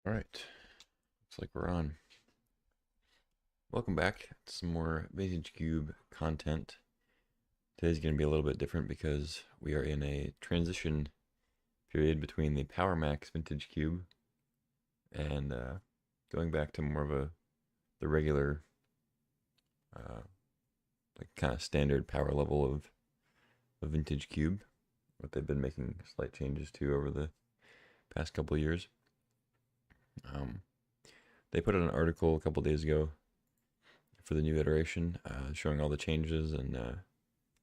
All right, looks like we're on. Welcome back to some more Vintage Cube content. Today's going to be a little bit different because we are in a transition period between the Power Max Vintage Cube and going back to more of the regular, uh, like kind of standard power level of Vintage Cube. What they've been making slight changes to over the past couple of years. Um, they put out an article a couple days ago for the new iteration, showing all the changes and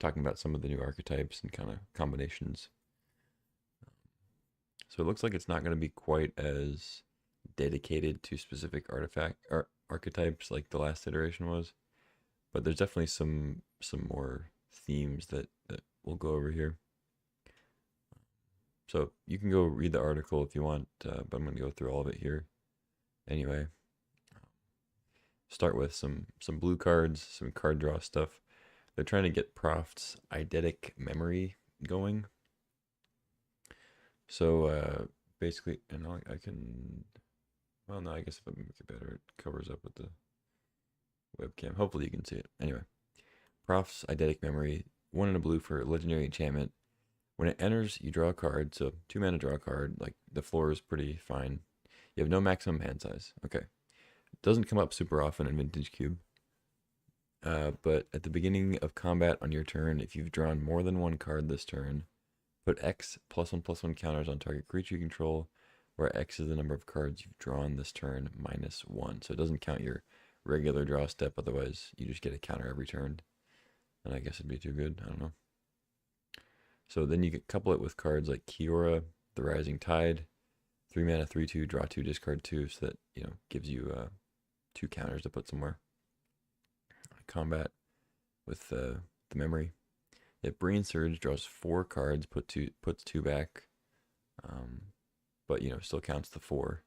talking about some of the new archetypes and kind of combinations. So it looks like it's not going to be quite as dedicated to specific archetypes like the last iteration was, but there's definitely some more themes that we'll go over here. So you can go read the article if you want, but I'm going to go through all of it here anyway. Start with some blue cards, some card draw stuff. They're trying to get Proft's eidetic memory going. So basically, and I can, well, no, I guess if I make it better, it covers up with the webcam. Hopefully you can see it. Anyway, Proft's eidetic memory, 1 and a blue for legendary enchantment. When it enters, you draw a card. So 2 mana, draw a card. Like the floor is pretty fine. You have no maximum hand size. Okay. It doesn't come up super often in Vintage Cube. But at the beginning of combat on your turn, if you've drawn more than 1 card this turn, put X +1/+1 counters on target creature you control, where X is the number of cards you've drawn this turn -1. So it doesn't count your regular draw step, otherwise you just get a counter every turn. And I guess it'd be too good, I don't know. So then you could couple it with cards like Kiora, the Rising Tide, 3 mana, 3/2, draw 2, discard 2, so that, gives you 2 counters to put somewhere. Combat with the memory. If Brain Surge draws 4 cards, puts 2 back, but still counts the 4.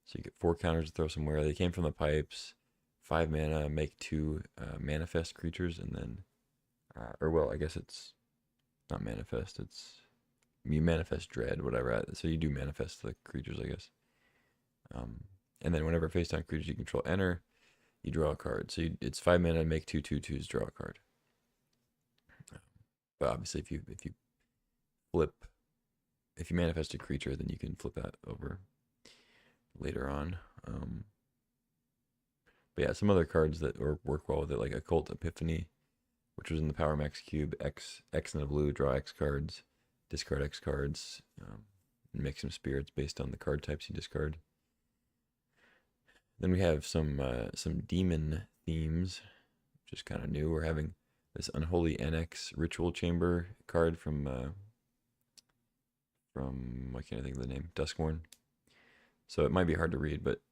So you get 4 counters to throw somewhere. They came from the pipes. 5 mana, make 2 manifest creatures, and then, or well, I guess it's not manifest. It's you manifest dread, whatever. So you do manifest the creatures, I guess. And then whenever face down creatures you control enter, you draw a card. So it's 5 mana, make 2 2/2s, draw a card. But obviously, if you manifest a creature, then you can flip that over later on. But yeah, some other cards that work well with it, like Occult Epiphany, which was in the Power Max Cube. X and a blue, draw X cards, discard X cards, and make some spirits based on the card types you discard. Then we have some demon themes, which is kind of new. We're having this Unholy Annex Ritual Chamber card from why can't I think of the name? Duskborn. So it might be hard to read, but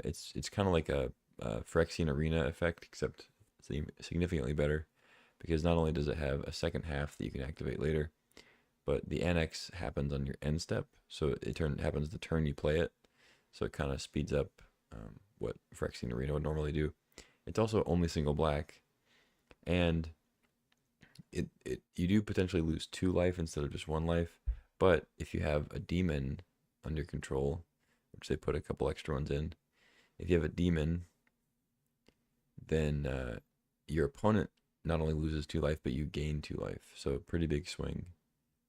it's kind of like a Phyrexian Arena effect, except significantly better, because not only does it have a second half that you can activate later, but the annex happens on your end step, so it happens the turn you play it, so it kind of speeds up what Phyrexian Arena would normally do. It's also only single black, and you do potentially lose 2 life instead of just 1 life, but if you have a demon under control, which they put a couple extra ones in, if you have a demon, then your opponent not only loses 2 life, but you gain 2 life. So pretty big swing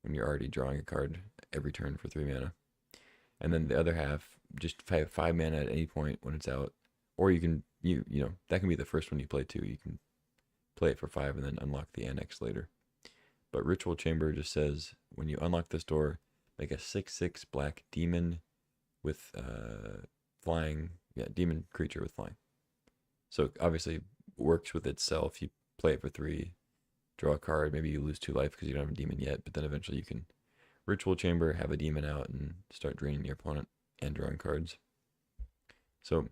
when you're already drawing a card every turn for 3 mana. And then the other half, just 5 mana at any point when it's out, or you can that can be the first one you play too. You can play it for 5 and then unlock the annex later. But Ritual Chamber just says when you unlock this door, make a 6/6 black demon with flying. Yeah, demon creature with flying. So obviously works with itself. You play it for 3, draw a card. Maybe you lose 2 life because you don't have a demon yet, but then eventually you can Ritual Chamber, have a demon out, and start draining your opponent and drawing cards. So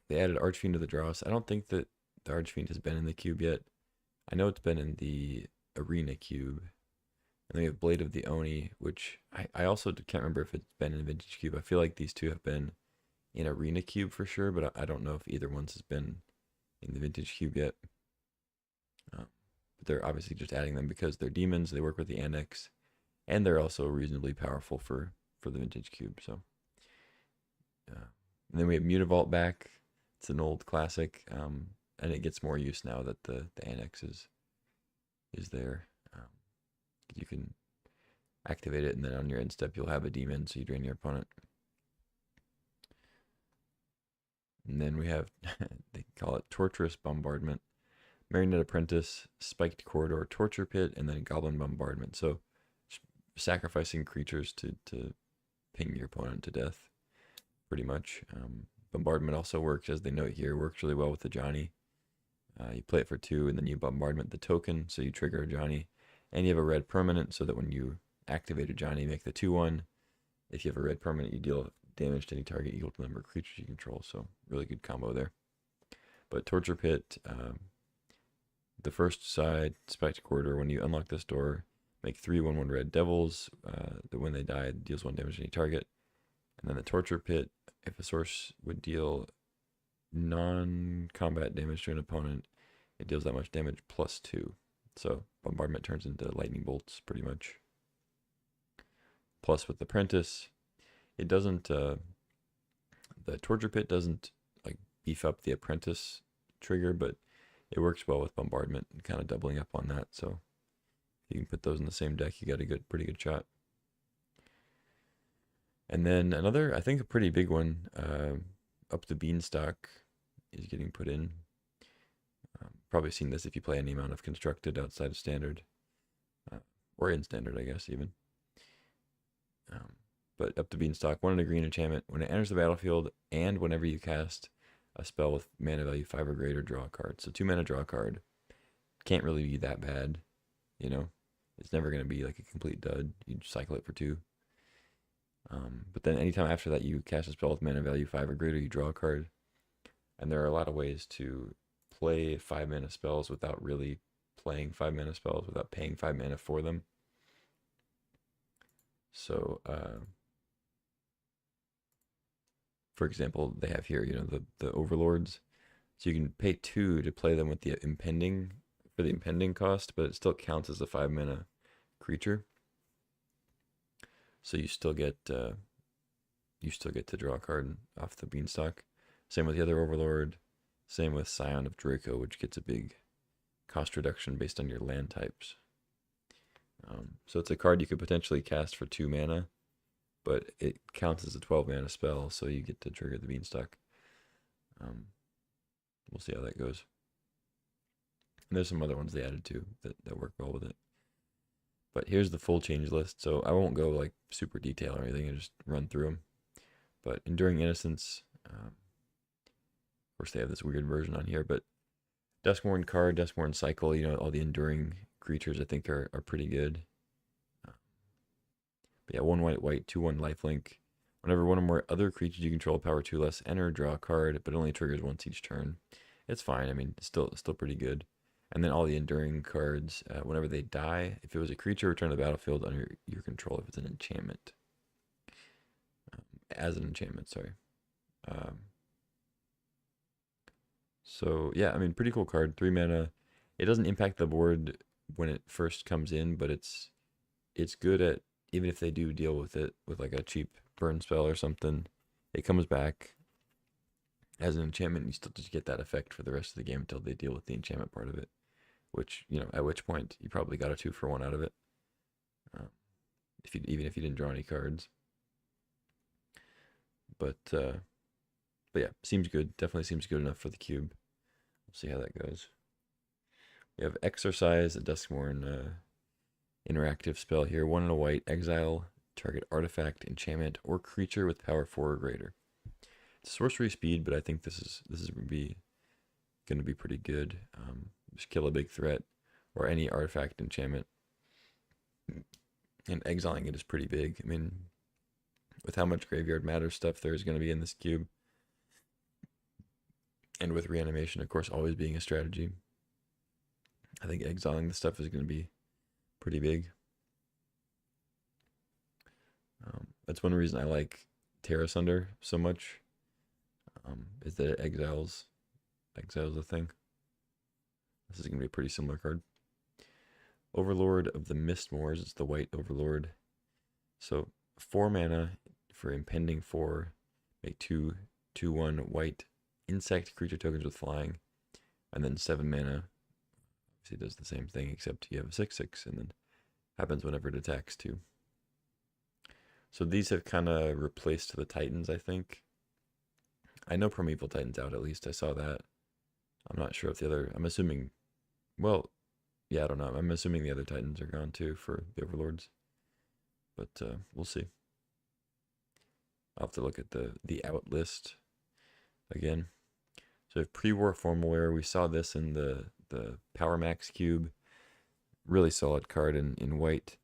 they added Archfiend to the draws. I don't think that the Archfiend has been in the cube yet. I know it's been in the Arena cube. And then we have Blade of the Oni, which I also can't remember if it's been in Vintage Cube. I feel like these two have been in Arena Cube for sure, but I don't know if either one's has been in the Vintage Cube yet. But they're obviously just adding them because they're demons, they work with the Annex, and they're also reasonably powerful for the Vintage Cube. So And then we have Mutavault back. It's an old classic, and it gets more use now that the annex is there. You can activate it, and then on your end step, you'll have a demon, so you drain your opponent. And then we have, they call it Torturous Bombardment, Marionette Apprentice, Spiked Corridor, Torture Pit, and then Goblin Bombardment. So sacrificing creatures to ping your opponent to death, pretty much. Bombardment also works, as they note here, works really well with the Johnny. You play it for 2, and then you bombardment the token, so you trigger a Johnny. And you have a red permanent, so that when you activate a Johnny, make the 2/1. If you have a red permanent, you deal damage to any target equal to the number of creatures you control. So really good combo there. But Torture Pit, the first side, Spiked Corridor, when you unlock this door, make 3 1/1 red devils. That when they die, it deals 1 damage to any target. And then the Torture Pit, if a source would deal non-combat damage to an opponent, it deals that much damage plus 2. So bombardment turns into lightning bolts, pretty much. Plus with the Apprentice, it doesn't, the Torture Pit doesn't like beef up the Apprentice trigger, but it works well with bombardment and kind of doubling up on that. So if you can put those in the same deck, you got a pretty good shot. And then another, I think a pretty big one, Up the Beanstalk is getting put in. Probably seen this if you play any amount of Constructed outside of Standard, or in Standard, I guess, even. But Up the Beanstalk, 1 and a green enchantment. When it enters the battlefield, and whenever you cast a spell with mana value 5 or greater, draw a card. So 2 mana, draw a card. Can't really be that bad, you know? It's never going to be like a complete dud. You cycle it for 2. But then anytime after that you cast a spell with mana value 5 or greater, you draw a card. And there are a lot of ways to play 5 mana spells without really playing 5 mana spells, without paying 5 mana for them. So, for example, they have here, you know, the Overlords. So you can pay 2 to play them with the impending, for the impending cost, but it still counts as a 5 mana creature. So you still get to draw a card off the Beanstalk. Same with the other Overlord. Same with Scion of Draco, which gets a big cost reduction based on your land types. So it's a card you could potentially cast for 2 mana, but it counts as a 12 mana spell, so you get to trigger the Beanstalk. We'll see how that goes. And there's some other ones they added too that work well with it. But here's the full change list, so I won't go like super detail or anything, and just run through them. But Enduring Innocence, of course they have this weird version on here, but Duskmourn card, Duskmourn cycle, you know, all the enduring creatures I think are pretty good. But yeah, 1 white, 2/1 lifelink. Whenever 1 or more other creatures you control power 2 less enter, draw a card, but it only triggers once each turn. It's fine. I mean, it's still pretty good. And then all the enduring cards, whenever they die, if it was a creature, return to the battlefield under your control if it's an enchantment. As an enchantment, sorry. So yeah, I mean, pretty cool card. 3 mana. It doesn't impact the board when it first comes in, but it's good at, even if they do deal with it with like a cheap burn spell or something, it comes back as an enchantment, and you still just get that effect for the rest of the game until they deal with the enchantment part of it. Which, you know, at which point you probably got a 2-for-1 out of it, even if you didn't draw any cards. But yeah, seems good. Definitely seems good enough for the cube. We'll see how that goes. We have Exorcise, a Duskmourn interactive spell here. 1 and a white, exile target artifact, enchantment, or creature with power 4 or greater. It's sorcery speed, but I think this is going to be pretty good. Just kill a big threat or any artifact enchantment, and exiling it is pretty big. I mean, with how much graveyard matter stuff there's going to be in this cube, and with reanimation, of course, always being a strategy, I think exiling the stuff is going to be pretty big. That's one reason I like Terra Sunder so much, is that it exiles the thing. This is going to be a pretty similar card. Overlord of the Mistmoors, it's the white Overlord. So 4 mana for impending 4, make 2/1 white insect creature tokens with flying, and then 7 mana. Obviously does the same thing, except you have a 6/6, and then happens whenever it attacks too. So these have kind of replaced the Titans, I think. I know Primeval Titan's out, at least I saw that. I'm not sure if the other, I'm assuming, well, yeah, I don't know. I'm assuming the other Titans are gone too for the Overlords. But we'll see. I'll have to look at the out list again. So we have pre-war formalware. We saw this in the Power Max cube. Really solid card in white.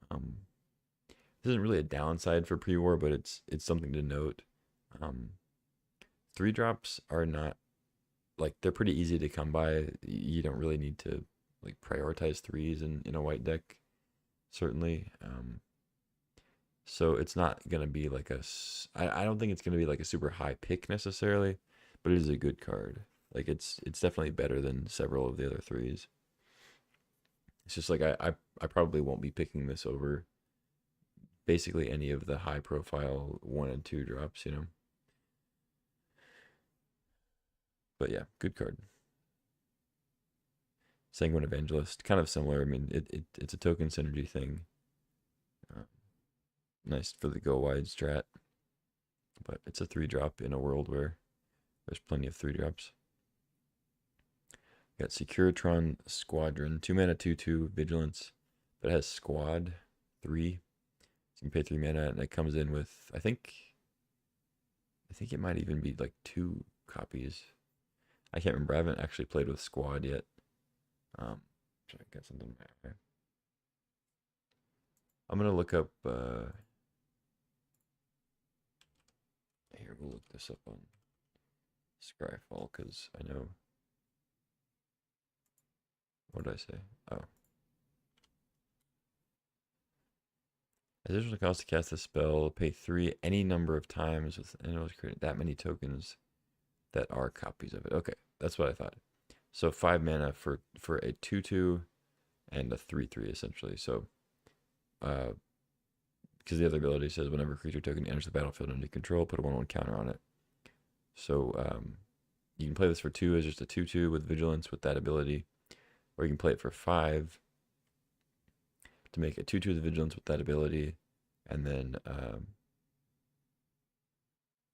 This isn't really a downside for pre-war, but it's something to note. 3-drops are not, like, they're pretty easy to come by. You don't really need to like prioritize 3s in a white deck, certainly. So it's not gonna be like I don't think it's gonna be like a super high pick necessarily, but it is a good card. Like it's definitely better than several of the other 3s. It's just like I probably won't be picking this over basically any of the high profile 1 and 2 drops, you know. But yeah, good card. Sanguine Evangelist, kind of similar. I mean, it's a token synergy thing. Nice for the go wide strat, but it's a 3-drop in a world where there's plenty of 3-drops. Got Securitron Squadron, 2 mana, 2/2 vigilance, but it has squad 3. So you can pay 3 mana, and it comes in with I think it might even be like 2 copies. I can't remember. I haven't actually played with squad yet. Try to get something there. I'm gonna look up. Here, we'll look this up on Scryfall because I know. What did I say? Oh. Additional cost to cast a spell, pay 3 any number of times with animals created that many tokens that are copies of it. Okay, that's what I thought. So 5 mana for a 2/2 and a 3/3 essentially. So because the other ability says whenever a creature token enters the battlefield under control, put a 1/1 counter on it. So you can play this for 2 as just a 2/2 with vigilance with that ability, or you can play it for 5 to make a 2/2 with vigilance with that ability, and then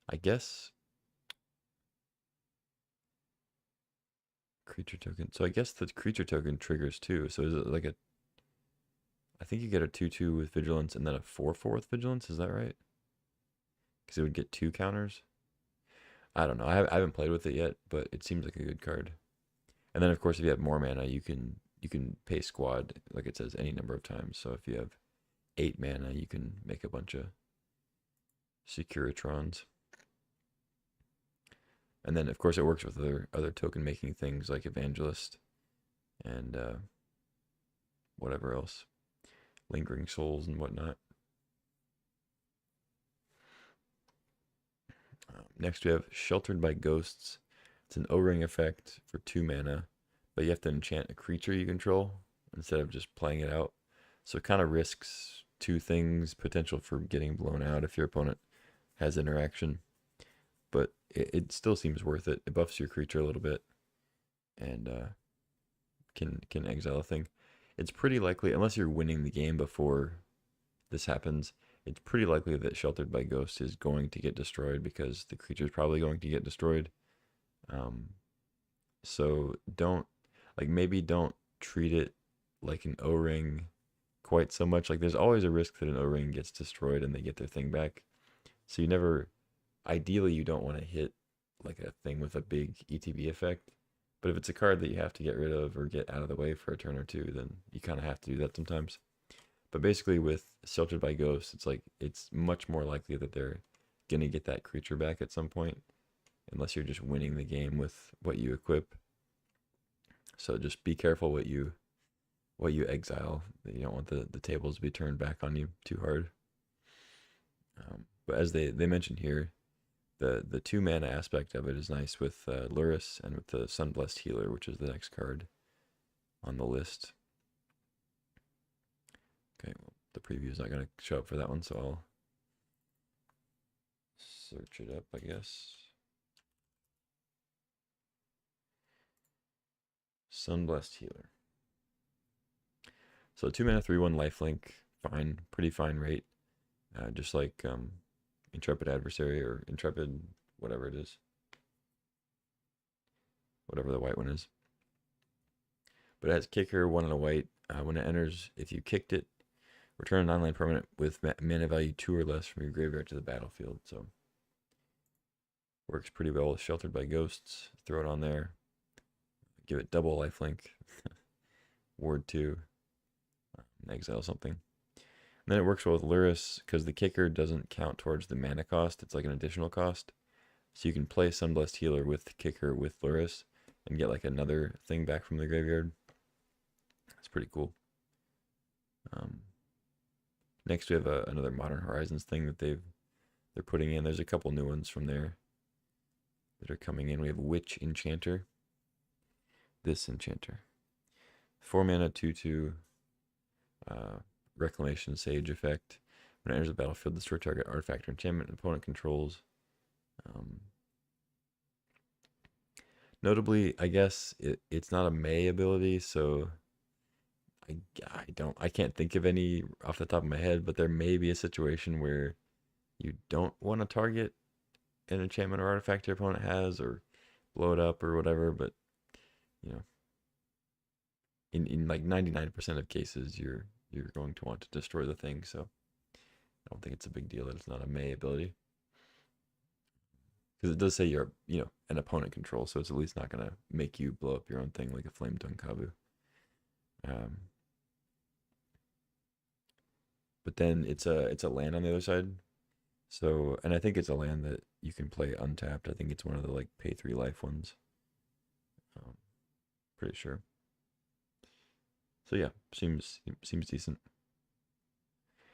I guess creature token. So I guess the creature token triggers too. So is it like a? I think you get a 2/2 with vigilance and then a 4/4 with vigilance. Is that right? Because it would get 2 counters. I don't know. I haven't played with it yet, but it seems like a good card. And then of course, if you have more mana, you can pay squad like it says any number of times. So if you have 8 mana, you can make a bunch of Securitrons. And then of course it works with other token making things like Evangelist and whatever else, Lingering Souls and whatnot. Next we have Sheltered by Ghosts. It's an O-ring effect for 2 mana, but you have to enchant a creature you control instead of just playing it out. So it kind of risks 2 things: potential for getting blown out if your opponent has interaction, but it still seems worth it. It buffs your creature a little bit and can exile a thing. It's pretty likely, unless you're winning the game before this happens, it's pretty likely that Sheltered by Ghost is going to get destroyed because the creature is probably going to get destroyed. So maybe don't treat it like an O-ring quite so much. Like there's always a risk that an O-ring gets destroyed and they get their thing back. So ideally you don't want to hit like a thing with a big ETB effect. But if it's a card that you have to get rid of or get out of the way for a turn or 2, then you kind of have to do that sometimes. But basically with Sheltered by Ghosts, it's much more likely that they're going to get that creature back at some point, unless you're just winning the game with what you equip. So just be careful what you exile. You don't want the tables to be turned back on you too hard. But as they mentioned here, the 2 mana aspect of it is nice with Luris and with the Sunblessed Healer, which is the next card on the list. Okay, well, the preview is not going to show up for that one, so I'll search it up, I guess. Sunblessed Healer. So 2 mana, 3/1 lifelink, fine, pretty fine rate. Just like Intrepid Adversary or Intrepid, whatever it is. Whatever the white one is. But it has kicker, 1 and a white. When it enters, if you kicked it, return a 9-land permanent with mana value 2 or less from your graveyard to the battlefield. So works pretty well with Sheltered by Ghosts. Throw it on there. Give it double lifelink. Ward 2. Exile something. And then it works well with Luris because the kicker doesn't count towards the mana cost. It's like an additional cost. So you can play Sunblessed Healer with kicker with Luris and get like another thing back from the graveyard. That's pretty cool. Next we have another Modern Horizons thing that they're putting in. There's a couple new ones from there that are coming in. We have Witch Enchanter. This Enchanter. 4 mana, 2/2. Reclamation Sage effect. When it enters the battlefield, destroy target artifact or enchantment opponent controls. Notably, I guess it's not a May ability, so I can't think of any off the top of my head, but there may be a situation where you don't want to target an enchantment or artifact your opponent has, or blow it up or whatever, but you know, in like 99% of cases you're going to want to destroy the thing, so I don't think it's a big deal that it's not a May ability. Because it does say you're, an opponent control, so it's at least not going to make you blow up your own thing like a Flame Tongue Kabu. But then it's a land on the other side. So, and I think it's a land that you can play untapped. I think it's one of the like pay 3 life ones. Pretty sure. So yeah, seems decent.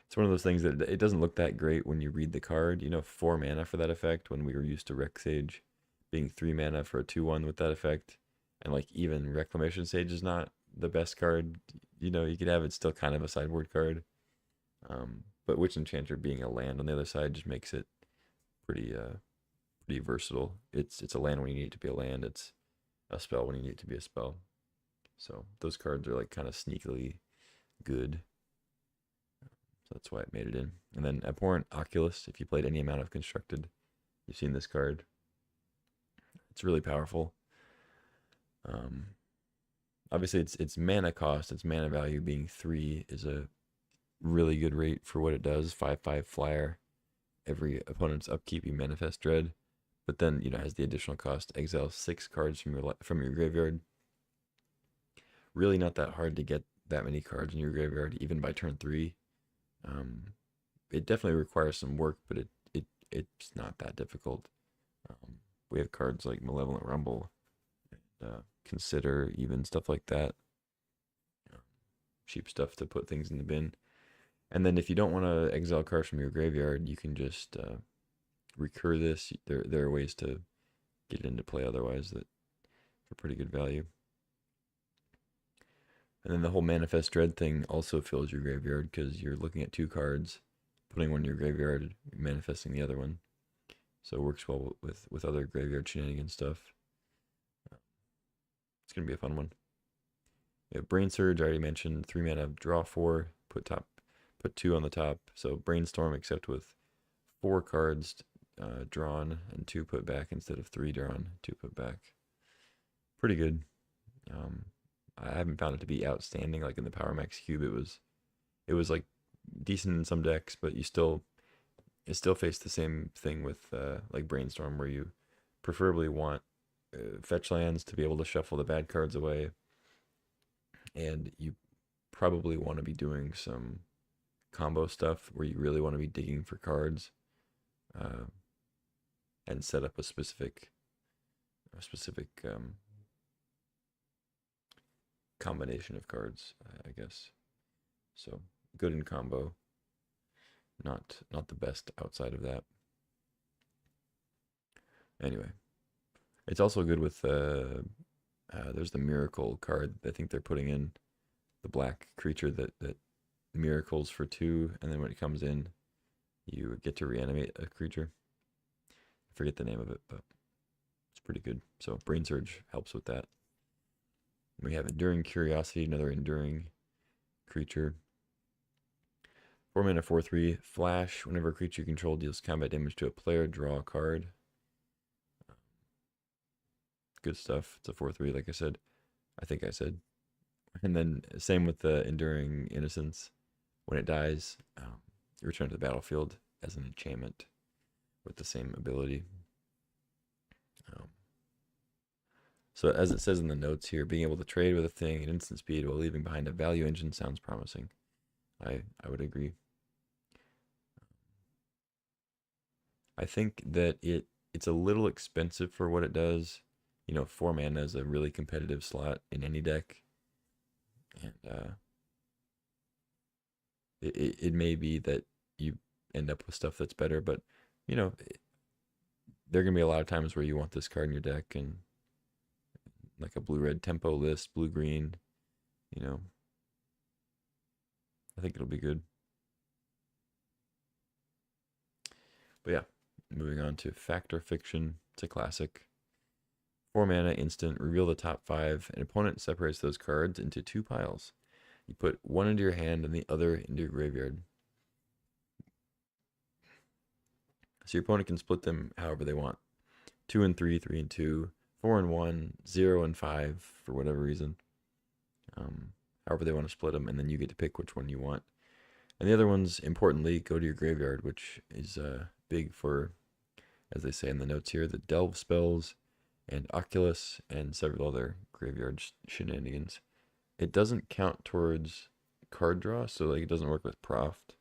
It's one of those things that it doesn't look that great when you read the card. 4 mana for that effect when we were used to Rec Sage being 3 mana for a 2/1 with that effect. And like even Reclamation Sage is not the best card. You could have it still kind of a sideboard card. But Witch Enchanter being a land on the other side just makes it pretty versatile. It's a land when you need it to be a land. It's a spell when you need it to be a spell. So those cards are like kind of sneakily good. So that's why it made it in. And then Abhorrent Oculus, if you played any amount of Constructed, you've seen this card. It's really powerful. Obviously its mana cost, its mana value being 3 is a really good rate for what it does. 5/5 flyer. Every opponent's upkeep you manifest Dread. But then, it has the additional cost. Exile 6 cards from your graveyard. Really not that hard to get that many cards in your graveyard, even by turn 3. It definitely requires some work, but it's not that difficult. We have cards like Malevolent Rumble, Consider, even stuff like that. Cheap stuff to put things in the bin. And then if you don't want to exile cards from your graveyard, you can just recur this. There are ways to get it into play otherwise that are pretty good value. And then the whole Manifest Dread thing also fills your graveyard because you're looking at 2 cards, putting one in your graveyard, manifesting the other one. So it works well with other graveyard shenanigans stuff. It's going to be a fun one. We have Brain Surge, I already mentioned. 3 mana, draw 4, put 2 on the top. So Brainstorm, except with 4 cards drawn and 2 put back instead of 3 drawn, 2 put back. Pretty good. I haven't found it to be outstanding. Like in the Power Max Cube, it was like decent in some decks, but it still faced the same thing with like Brainstorm, where you preferably want fetch lands to be able to shuffle the bad cards away, and you probably want to be doing some combo stuff where you really want to be digging for cards and set up a specific combination of cards, I guess. So good in combo, not the best outside of that. Anyway, it's also good with there's the Miracle card. I think they're putting in the black creature that miracles for 2, and then when it comes in, you get to reanimate a creature. I forget the name of it, but it's pretty good. So Brain Surge helps with that. We have Enduring Curiosity, another enduring creature. 4 mana, 4/3, flash. Whenever a creature you control deals combat damage to a player, draw a card. Good stuff. It's a 4/3, like I said. I think I said. And then same with the Enduring Innocence. When it dies, you return to the battlefield as an enchantment with the same ability. So as it says in the notes here, being able to trade with a thing at instant speed while leaving behind a value engine sounds promising. I would agree. I think that it's a little expensive for what it does. 4 mana is a really competitive slot in any deck. And it may be that you end up with stuff that's better, but there are going to be a lot of times where you want this card in your deck, and like a blue-red tempo list, blue-green, I think it'll be good. But yeah, moving on to Fact or Fiction. It's a classic. 4 mana, instant, reveal the top 5. An opponent separates those cards into 2 piles. You put one into your hand and the other into your graveyard. So your opponent can split them however they want. 2 and 3, 3 and 2, 4 and 1, 0 and 5 for whatever reason. However they want to split them, and then you get to pick which one you want. And the other ones, importantly, go to your graveyard, which is big for, as they say in the notes here, the Delve spells and Oculus and several other graveyard shenanigans. It doesn't count towards card draw, so like it doesn't work with Proft,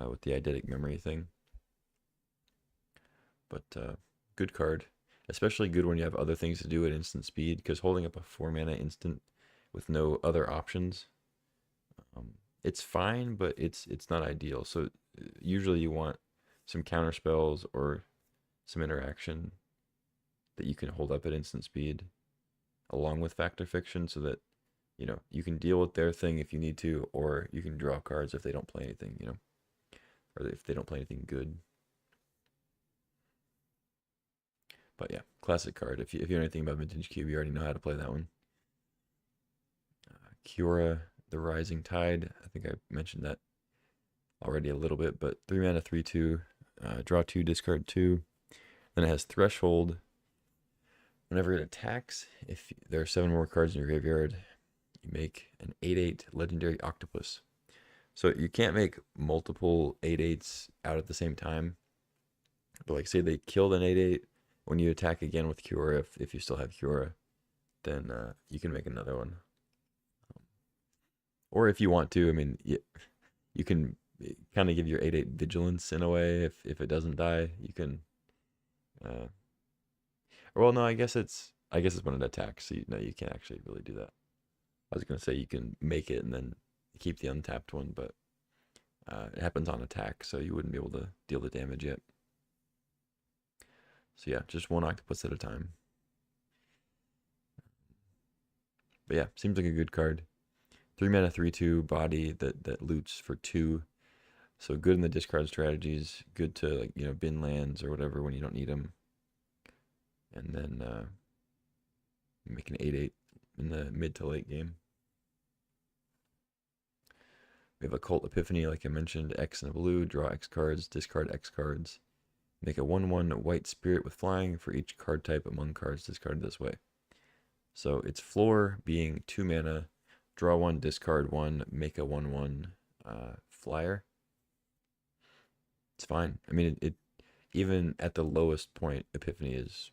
with the eidetic memory thing. But good card, especially good when you have other things to do at instant speed, because holding up a 4 mana instant with no other options, it's fine, but it's not ideal. So usually you want some counter spells or some interaction that you can hold up at instant speed along with Fact or Fiction, so that you can deal with their thing if you need to, or you can draw cards if they don't play anything, or if they don't play anything good. But yeah, classic card. If you know anything about Vintage Cube, you already know how to play that one. Kiora, the Rising Tide. I think I mentioned that already a little bit, but 3 mana, 3/2, draw 2, discard 2. Then it has Threshold. Whenever it attacks, if there are 7 more cards in your graveyard, you make an 8/8 Legendary Octopus. So you can't make multiple 8/8s out at the same time. But like say they killed an 8/8, when you attack again with Kiora, if you still have Kiora, then you can make another one. Or if you want to, I mean, you can kind of give your 8/8 vigilance in a way. If it doesn't die, you can. Well, no, I guess it's when it attacks. So you can't actually really do that. I was gonna say you can make it and then keep the untapped one, but it happens on attack, so you wouldn't be able to deal the damage yet. So yeah, just one octopus at a time. But yeah, seems like a good card. 3 mana, 3/2 body that loots for 2. So good in the discard strategies. Good to bin lands or whatever when you don't need them. And then make an 8/8 in the mid to late game. We have Occult Epiphany, like I mentioned. X and a blue. Draw X cards. Discard X cards. Make a 1/1 white spirit with flying for each card type among cards discarded this way. So its floor being 2 mana, draw 1, discard 1, make a 1/1 flyer. It's fine. I mean, it even at the lowest point, Epiphany is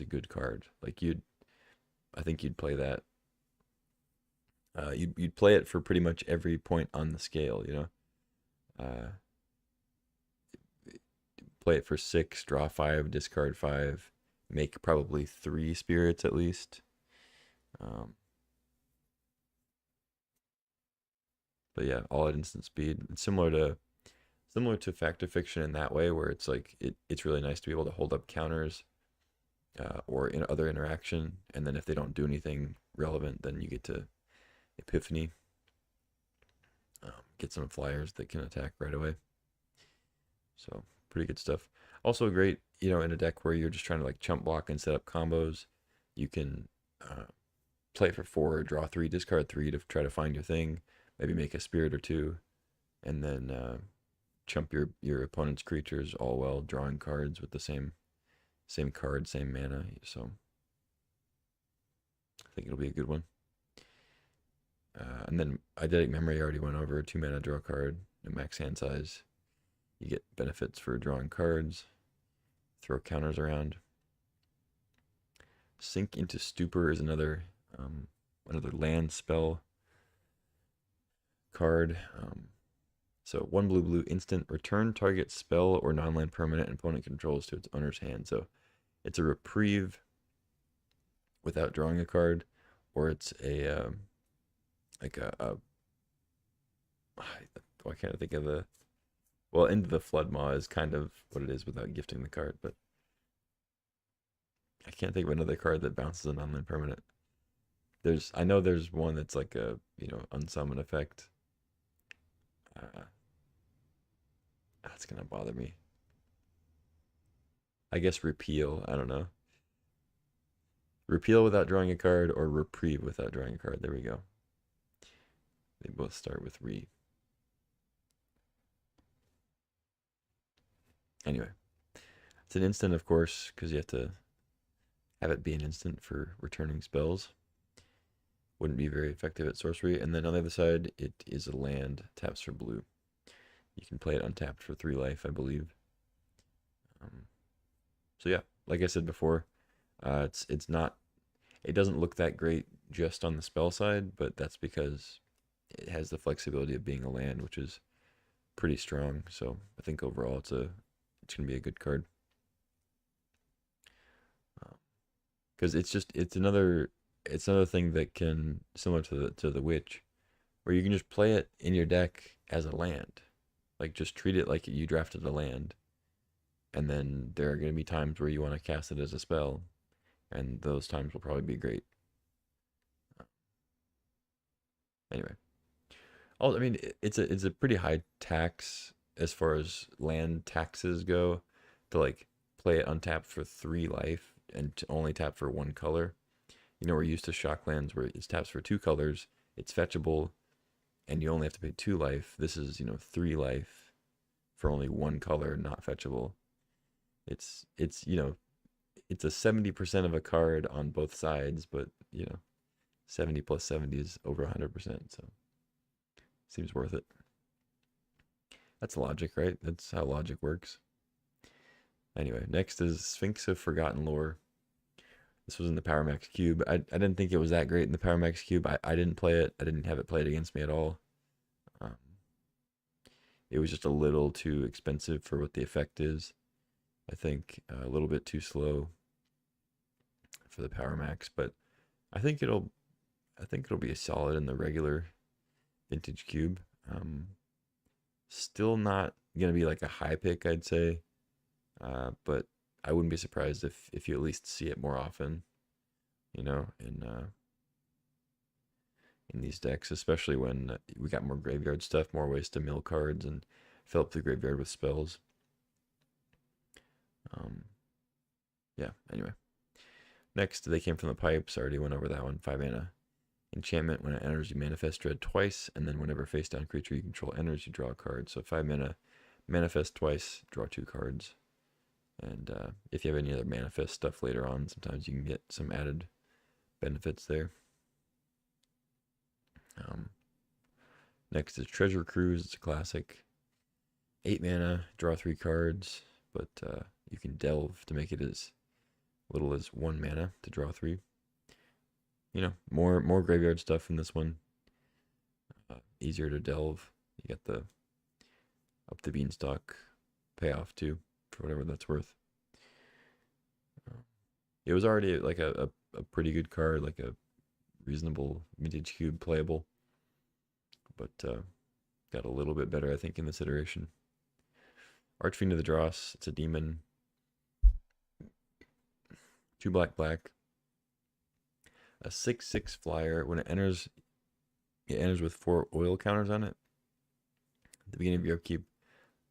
a good card. Like I think you'd play that. You'd play it for pretty much every point on the scale. Play it for 6, draw 5, discard 5, make probably 3 spirits at least. But yeah, all at instant speed. It's similar to Fact or Fiction in that way, where it's like it's really nice to be able to hold up counters or in other interaction, and then if they don't do anything relevant, then you get to Epiphany. Get some flyers that can attack right away. So pretty good stuff. Also great, you know, in a deck where you're just trying to like chump block and set up combos. You can play for 4, draw 3, discard 3 to try to find your thing. Maybe make a spirit or two, and then chump your opponent's creatures all while drawing cards with the same card, same mana. So I think it'll be a good one. And then Eidetic Memory I already went over. 2 mana, draw a card, a max hand size. You get benefits for drawing cards. Throw counters around. Sink into Stupor is another land spell card. So 1 blue instant, return target spell or non-land permanent and opponent controls to its owner's hand. So it's a reprieve without drawing a card, or it's a like a why can't I think of the, well, Into the Flood Maw is kind of what it is without gifting the card, but I can't think of another card that bounces a non-land permanent. I know there's one that's like a, you know, unsummon effect. That's gonna bother me. I guess Repeal, I don't know. Repeal without drawing a card, or Reprieve without drawing a card. There we go. They both start with re. Anyway, it's an instant, of course, because you have to have it be an instant for returning spells. Wouldn't be very effective at sorcery. And then on the other side, it is a land, taps for blue. You can play it untapped for 3 life, I believe. So yeah, like I said before, it's not, it doesn't look that great just on the spell side, but that's because it has the flexibility of being a land, which is pretty strong. So I think overall it's gonna be a good card. Because it's another thing that can, similar to the witch, where you can just play it in your deck as a land. Like just treat it like you drafted a land. And then there are going to be times where you want to cast it as a spell, and those times will probably be great. Anyway, I mean, it's a pretty high tax as far as land taxes go, to like play it untapped for 3 life and to only tap for 1 color. You know, we're used to shock lands where it's taps for 2 colors, it's fetchable, and you only have to pay 2 life. This is, you know, 3 life for only 1 color, not fetchable. It's you know, it's a 70% of a card on both sides, but you know, 70 plus 70 is over 100%, so seems worth it. That's logic, right? That's how logic works. Anyway, next is Sphinx of Forgotten Lore. This was in the Power Max Cube. I didn't think it was that great in the Power Max Cube. I didn't play it. I didn't have it played against me at all. It was just a little too expensive for what the effect is. I think a little bit too slow for the Power Max, but I think it'll be a solid in the regular Vintage Cube. Still not gonna be like a high pick, I'd say, but I wouldn't be surprised if you at least see it more often, you know, in these decks, especially when we got more graveyard stuff, more ways to mill cards and fill up the graveyard with spells. Yeah, anyway. Next, They Came from the Pipes. I already went over that one. 5 mana. Enchantment, when it enters, you manifest dread twice, and then whenever face down creature you control enters, you draw a card. So 5 mana, manifest twice, draw 2 cards. And if you have any other manifest stuff later on, sometimes you can get some added benefits there. Next is Treasure Cruise. It's a classic. 8 mana, draw 3 cards, but you can delve to make it as little as 1 mana to draw 3. You know, more graveyard stuff in this one. Easier to delve. You get the up the beanstalk payoff too, for whatever that's worth. It was already like a pretty good card, like a reasonable Vintage Cube playable, but got a little bit better, I think, in this iteration. Archfiend of the Dross. It's a demon. 2 black. A 6/6 flyer. When it enters with 4 oil counters on it. At the beginning of your upkeep,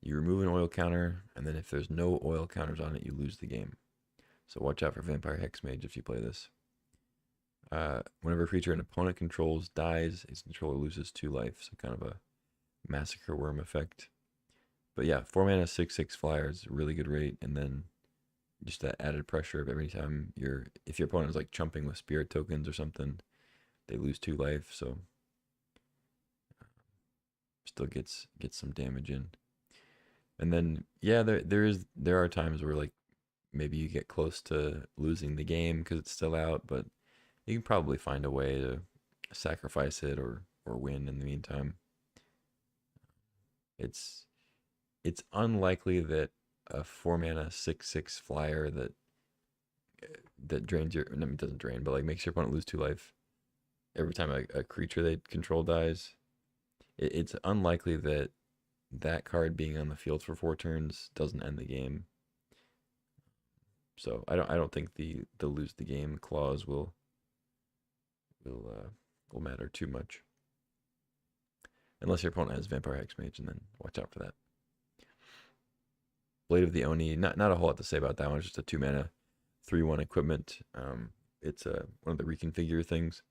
you remove an oil counter, and then if there's no oil counters on it, you lose the game. So watch out for Vampire Hexmage if you play this. Whenever a creature an opponent controls dies, its controller loses 2 life. So kind of a Massacre Worm effect. But yeah, 4 mana, 6/6 flyer is a really good rate, and then just that added pressure of every time if your opponent is like chumping with spirit tokens or something, they lose 2 life, so still gets some damage in. And then yeah, there are times where like maybe you get close to losing the game because it's still out, but you can probably find a way to sacrifice it or win in the meantime. It's unlikely that a 4 mana 6/6 flyer that drains your, no, it doesn't drain, but like makes your opponent lose 2 life every time a creature they control dies. It's unlikely that that card being on the field for 4 turns doesn't end the game. So I don't think the lose the game clause will matter too much, unless your opponent has Vampire Hexmage, and then watch out for that. Blade of the Oni, not a whole lot to say about that one. It's just a 2 mana 3/1 equipment. It's one of the reconfigure things,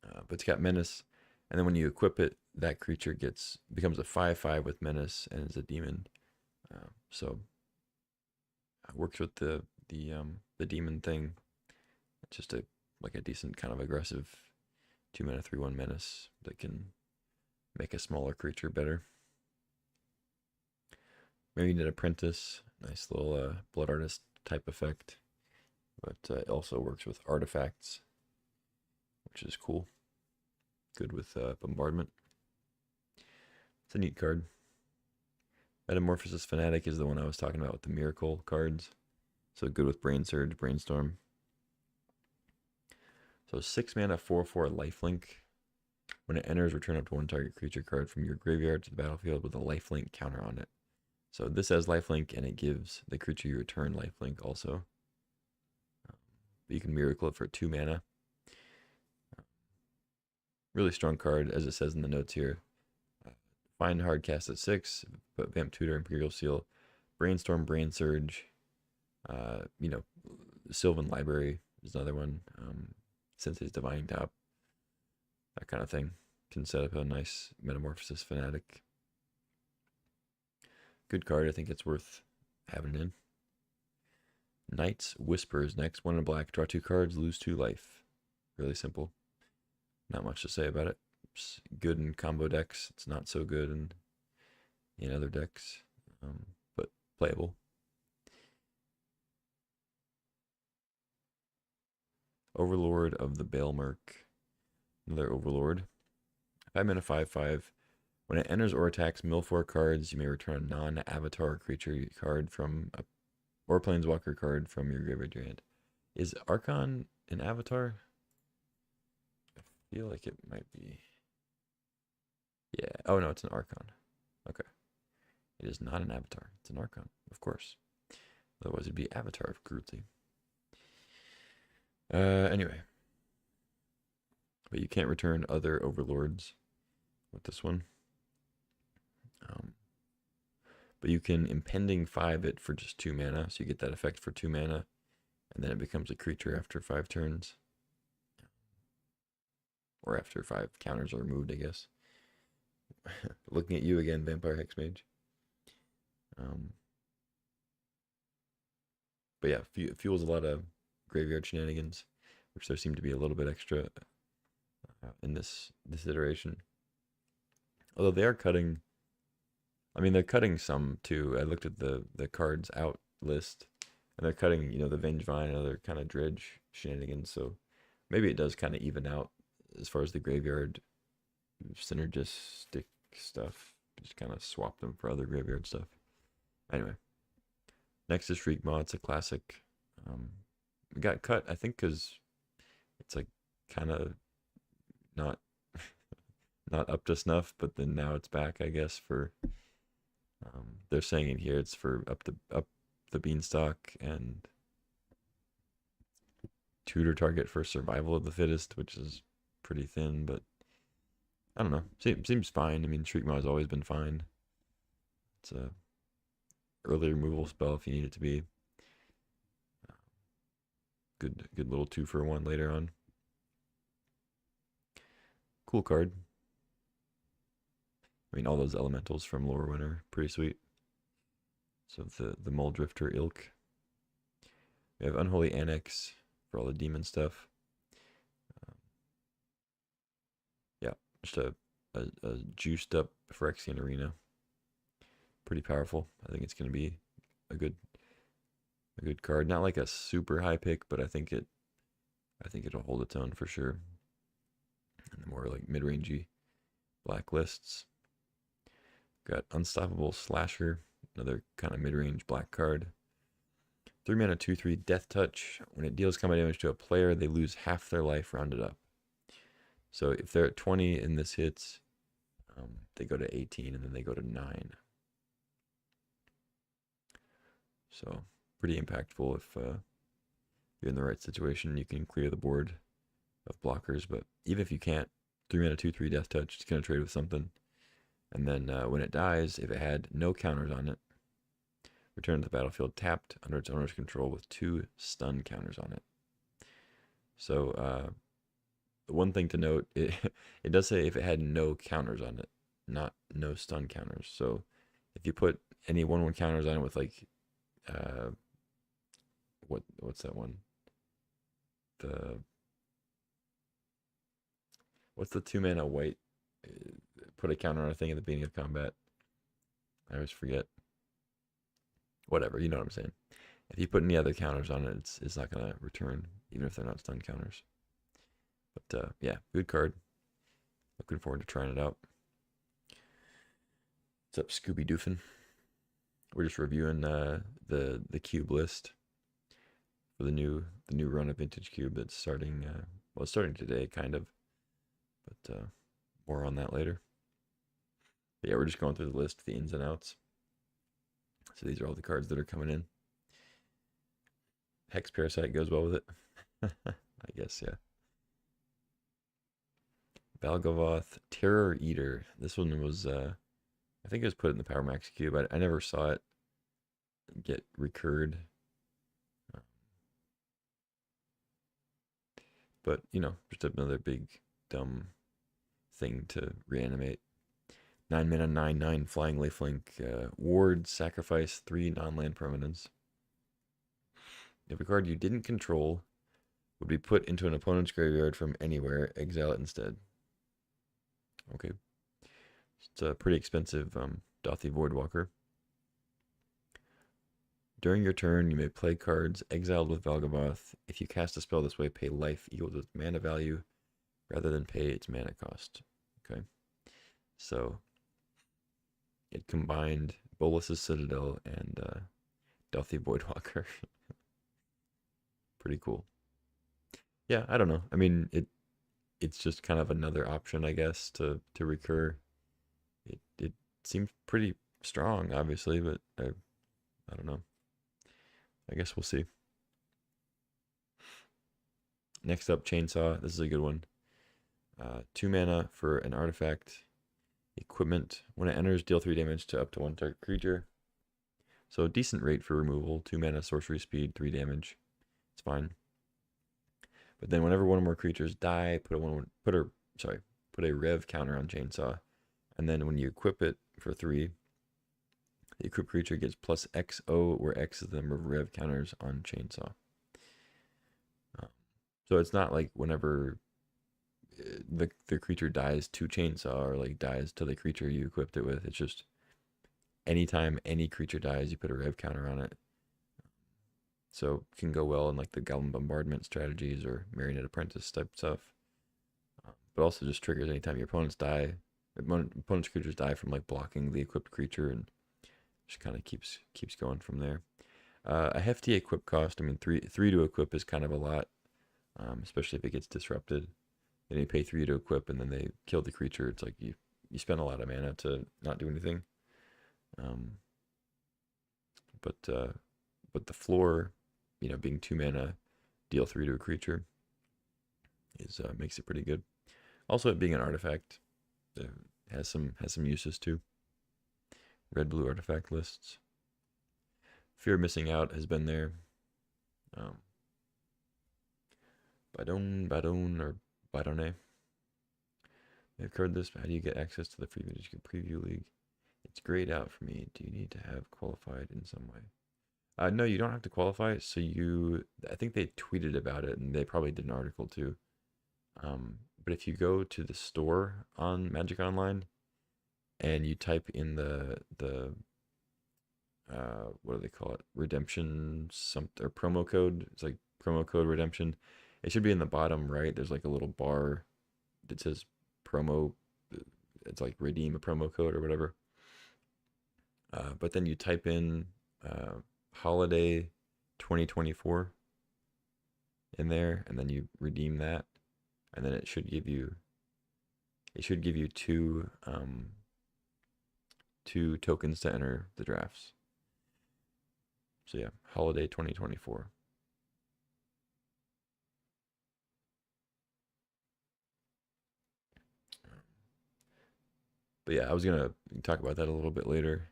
but it's got menace, and then when you equip it, that creature becomes a 5/5 with menace and is a demon. So it works with the demon thing. It's just a decent kind of aggressive 2 mana 3/1 menace that can make a smaller creature better. Marionette Apprentice, nice little Blood Artist type effect, but it also works with artifacts, which is cool. Good with bombardment. It's a neat card. Metamorphosis Fanatic is the one I was talking about with the Miracle cards. So good with Brain Surge, Brainstorm. So 6 mana 4/4 lifelink. When it enters, return up to 1 target creature card from your graveyard to the battlefield with a lifelink counter on it. So this has lifelink, and it gives the creature you return lifelink also. But you can Miracle it for 2 mana. Really strong card, as it says in the notes here. Find hard cast at 6, but Vamp Tutor, Imperial Seal, Brainstorm, Brain Surge. Sylvan Library is another one. Sensei's Divine Top, that kind of thing. Can set up a nice Metamorphosis Fanatic. Good card. I think it's worth having in. Knight's Whisper is next. 1 in black. Draw 2 cards. Lose 2 life. Really simple. Not much to say about it. It's good in combo decks. It's not so good in other decks, but playable. Overlord of the Baelmerk. Another Overlord. 5 mana 5/5. When it enters or attacks, mill 4 cards. You may return a non-avatar creature card or planeswalker card from your graveyard to your hand. Is Archon an avatar? I feel like it might be. Yeah. Oh no, it's an Archon. Okay. It is not an avatar. It's an Archon, of course. Otherwise, it'd be Avatar of Cruelty. Anyway. But you can't return other Overlords with this one. But you can Impending 5 it for just 2 mana, so you get that effect for 2 mana, and then it becomes a creature after 5 turns. Or after 5 counters are removed, I guess. Looking at you again, Vampire Hexmage. But yeah, fuels a lot of graveyard shenanigans, which there seem to be a little bit extra in this iteration. Although they are cutting, they're cutting some too. I looked at the cards out list, and they're cutting, the Vengevine and other kind of dredge shenanigans. So maybe it does kind of even out as far as the graveyard synergistic stuff. Just kind of swap them for other graveyard stuff. Anyway, next is Shriekmaw. It's a classic. It got cut, I think, because it's like kind of not up to snuff, but then now it's back, I guess, for they're saying in here it's for up the beanstalk and tutor target for survival of the fittest, which is pretty thin, but I don't know. Seems fine. Shriekmaw has always been fine. It's a early removal spell if you need it to be. Good little 2-for-1 later on. Cool card. I mean, all those elementals from Lorewyn are pretty sweet. So the Muldrifter ilk. We have Unholy Annex for all the demon stuff. Yeah, just a juiced up Phyrexian Arena. Pretty powerful. I think it's going to be a good card. Not like a super high pick, but I think it'll hold its own for sure. And the more like mid-rangey blacklists. Got Unstoppable Slasher, another kind of mid-range black card. 3 mana, 2/3 Death Touch. When it deals combat damage to a player, they lose half their life rounded up. So if they're at 20 and this hits, they go to 18 and then they go to 9. So pretty impactful if you're in the right situation. You can clear the board of blockers, but even if you can't, 3 mana, 2/3 Death Touch, it's going to trade with something. And then when it dies, if it had no counters on it, return to the battlefield tapped under its owner's control with 2 stun counters on it. So one thing to note, it does say if it had no counters on it, not no stun counters. So if you put any 1/1 counters on it with like what's that one? What's the 2 mana white? Put a counter on a thing at the beginning of combat. I always forget. Whatever, you know what I'm saying. If you put any other counters on it, it's not gonna return, even if they're not stun counters. But yeah, good card. Looking forward to trying it out. What's up, Scooby Doofin? We're just reviewing the cube list for the new run of Vintage Cube that's starting. Well, it's starting today, kind of, but more on that later. But yeah, we're just going through the list, the ins and outs. So these are all the cards that are coming in. Hex Parasite goes well with it. I guess, yeah. Valgavoth, Terror Eater. This one was, I think it was put in the Power Max Cube. I never saw it get recurred. But, you know, just another big, dumb thing to reanimate. 9 mana, 9/9 flying lifelink. Ward, sacrifice 3 non-land permanents. If a card you didn't control would be put into an opponent's graveyard from anywhere, exile it instead. Okay. It's a pretty expensive Dothy Voidwalker. During your turn, you may play cards exiled with Valgavoth. If you cast a spell this way, pay life equal to its mana value rather than pay its mana cost. Okay. So it combined Bolas's Citadel and Dothy Voidwalker. Pretty cool. Yeah, I don't know. I mean, it's just kind of another option, I guess, to recur. It seems pretty strong, obviously, but I don't know. I guess we'll see. Next up, Chainsaw. This is a good one. 2 mana for an artifact. Equipment. When it enters, deal 3 damage to up to 1 target creature. So decent rate for removal. 2 mana, sorcery speed, 3 damage. It's fine. But then whenever one or more creatures die, put a rev counter on Chainsaw. And then when you equip it for 3, the equipped creature gets plus XO, where X is the number of rev counters on Chainsaw. So it's not like whenever the creature dies to Chainsaw or like dies to the creature you equipped it with. It's just anytime any creature dies, you put a rev counter on it. So it can go well in like the Goblin Bombardment strategies or Marionette Apprentice type stuff. But also just triggers anytime your opponent's creatures die from like blocking the equipped creature, and just kind of keeps going from there. A hefty equip cost. I mean, three to equip is kind of a lot, especially if it gets disrupted. Then you pay 3 to equip, and then they kill the creature. It's like you spend a lot of mana to not do anything. But the floor, you know, being 2 mana, deal 3 to a creature, is makes it pretty good. Also, it being an artifact, has some uses too. red-blue artifact lists. Fear of missing out has been there. Badon, or Badone. I've heard this. How do you get access to the free Vintage CUBE Preview League? It's grayed out for me. Do you need to have qualified in some way? No, you don't have to qualify. So I think they tweeted about it, and they probably did an article too. But if you go to the store on Magic Online and you type in the what do they call it? Redemption something, or promo code. It's like promo code redemption. It should be in the bottom right. There's like a little bar that says promo. It's like redeem a promo code or whatever. But then you type in holiday 2024 in there, and then you redeem that, and then it should give you two tokens to enter the drafts. So yeah, holiday 2024. But yeah, I was gonna talk about that a little bit later.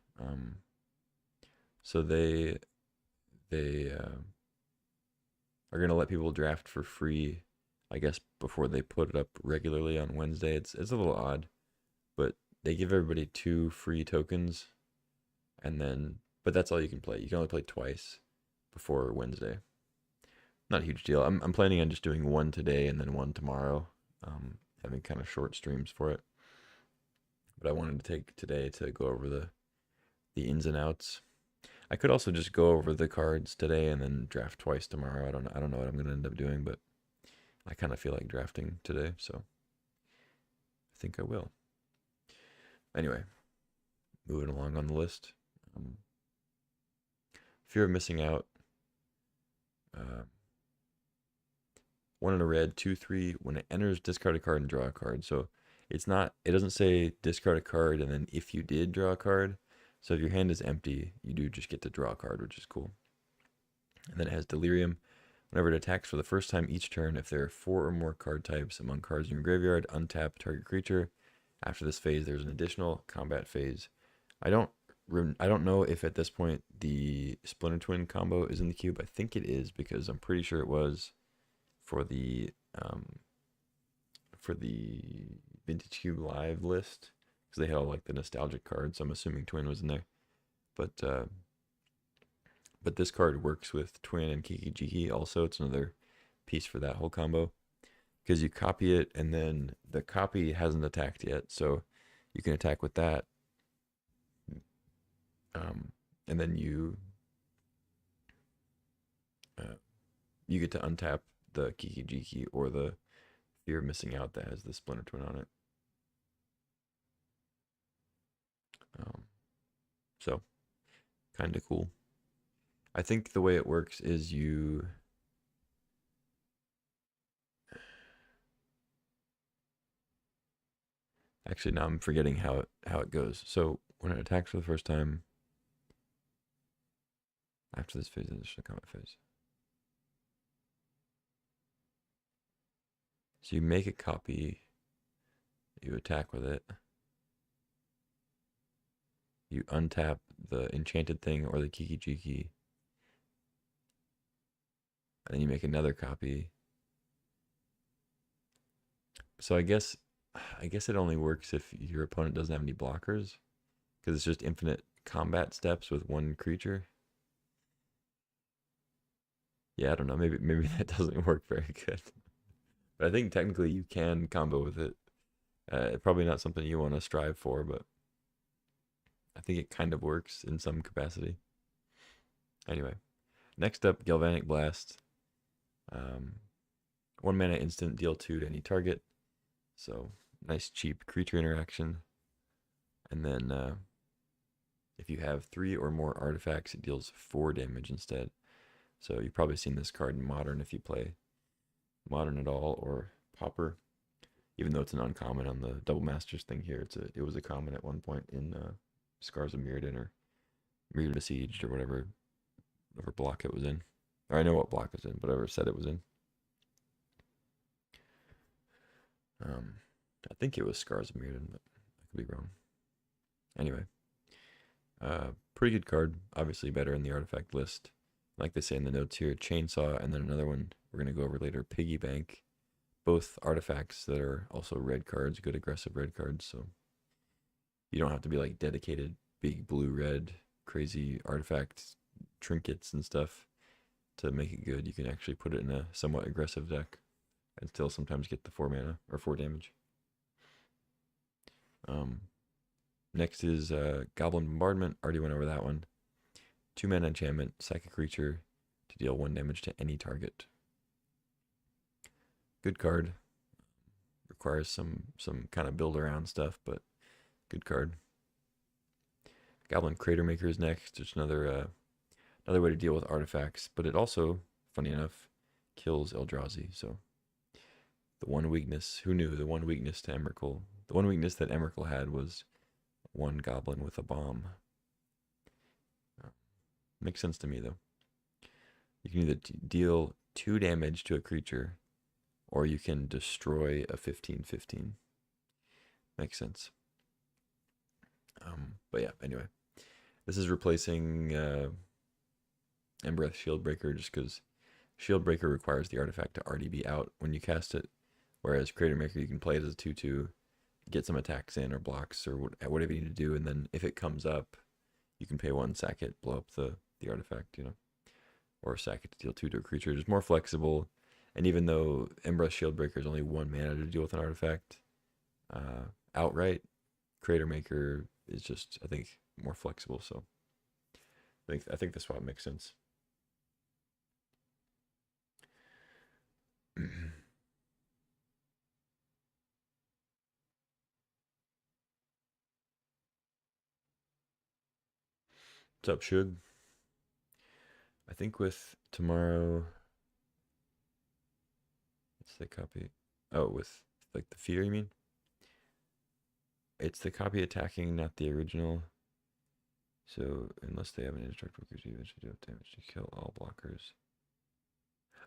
So they are gonna let people draft for free, I guess, before they put it up regularly on Wednesday. It's a little odd, but they give everybody 2 free tokens, and then but that's all you can play. You can only play twice before Wednesday. Not a huge deal. I'm planning on just doing one today and then one tomorrow. Having kind of short streams for it. But I wanted to take today to go over the ins and outs. I could also just go over the cards today and then draft twice tomorrow. I don't know what I'm gonna end up doing, but I kind of feel like drafting today, so I think I will. Anyway, moving along on the list. Fear of missing out. 1 in a red, 2/3. When it enters, discard a card and draw a card. So it doesn't say discard a card and then if you did draw a card. So if your hand is empty, you do just get to draw a card, which is cool. And then it has Delirium. Whenever it attacks for the first time each turn, if there are 4 or more card types among cards in your graveyard, untap target creature. After this phase, there's an additional combat phase. I don't know if at this point the Splinter Twin combo is in the cube. I think it is, because I'm pretty sure it was for the Vintage CUBE Live list, because they had all like the nostalgic cards. So I'm assuming Twin was in there, but this card works with Twin and Kiki Jiki also. It's another piece for that whole combo, because you copy it and then the copy hasn't attacked yet, so you can attack with that, and then you get to untap the Kiki Jiki or the Fear of Missing Out that has the Splinter Twin on it. So kind of cool. I think the way it works is actually, now I'm forgetting how it goes. So when it attacks for the first time, after this phase, additional combat phase. So you make a copy, you attack with it, you untap the enchanted thing or the Kiki Jiki, and then you make another copy. So I guess it only works if your opponent doesn't have any blockers, because it's just infinite combat steps with one creature. Yeah, I don't know. Maybe that doesn't work very good. But I think technically you can combo with it. Probably not something you want to strive for, but I think it kind of works in some capacity. Anyway, next up, Galvanic Blast. 1 mana instant, deal 2 to any target. So nice cheap creature interaction. And then if you have 3 or more artifacts, it deals 4 damage instead. So you've probably seen this card in Modern if you play Modern at all, or Pauper. Even though it's an uncommon on the Double Masters thing here, it was a common at one point in Scars of Mirrodin or Mirrodin Besieged or whatever block it was in. Or I know what block it's in, whatever set it was in. I think it was Scars of Mirrodin, but I could be wrong. Anyway, Pretty good card. Obviously better in the artifact list. Like they say in the notes here, Chainsaw, and then another one we're going to go over later, Piggy Bank. Both artifacts that are also red cards, good aggressive red cards. So you don't have to be like dedicated big blue red crazy artifact trinkets and stuff to make it good. You can actually put it in a somewhat aggressive deck and still sometimes get the 4 mana or 4 damage. Next is Goblin Bombardment. Already went over that one. 2 mana enchantment, sack a creature to deal 1 damage to any target. Good card. Requires some kind of build around stuff, but good card. Goblin Crater Maker is next. Just another way to deal with artifacts, but it also, funny enough, kills Eldrazi. So the one weakness, who knew? The one weakness to Emrakul, the one weakness that Emrakul had was one goblin with a bomb. Makes sense to me though. You can either deal 2 damage to a creature, or you can destroy a 15/15. Makes sense. But yeah, anyway. This is replacing Embereth Shieldbreaker just because Shieldbreaker requires the artifact to already be out when you cast it, whereas Crater Maker, you can play it as a 2/2, get some attacks in or blocks or whatever you need to do, and then if it comes up, you can pay 1, sack it, blow up the artifact, you know, or sack it to deal 2 to a creature. Just more flexible, and even though Embereth Shieldbreaker is only 1 mana to deal with an artifact outright, Crater Maker is just, I think, more flexible. So I think the swap makes sense. What's up, Shug? I think with tomorrow, it's the copy. Oh, with like the feeder, you mean? It's the copy attacking, not the original. So unless they have an indestructible creature, you eventually do have damage to kill all blockers.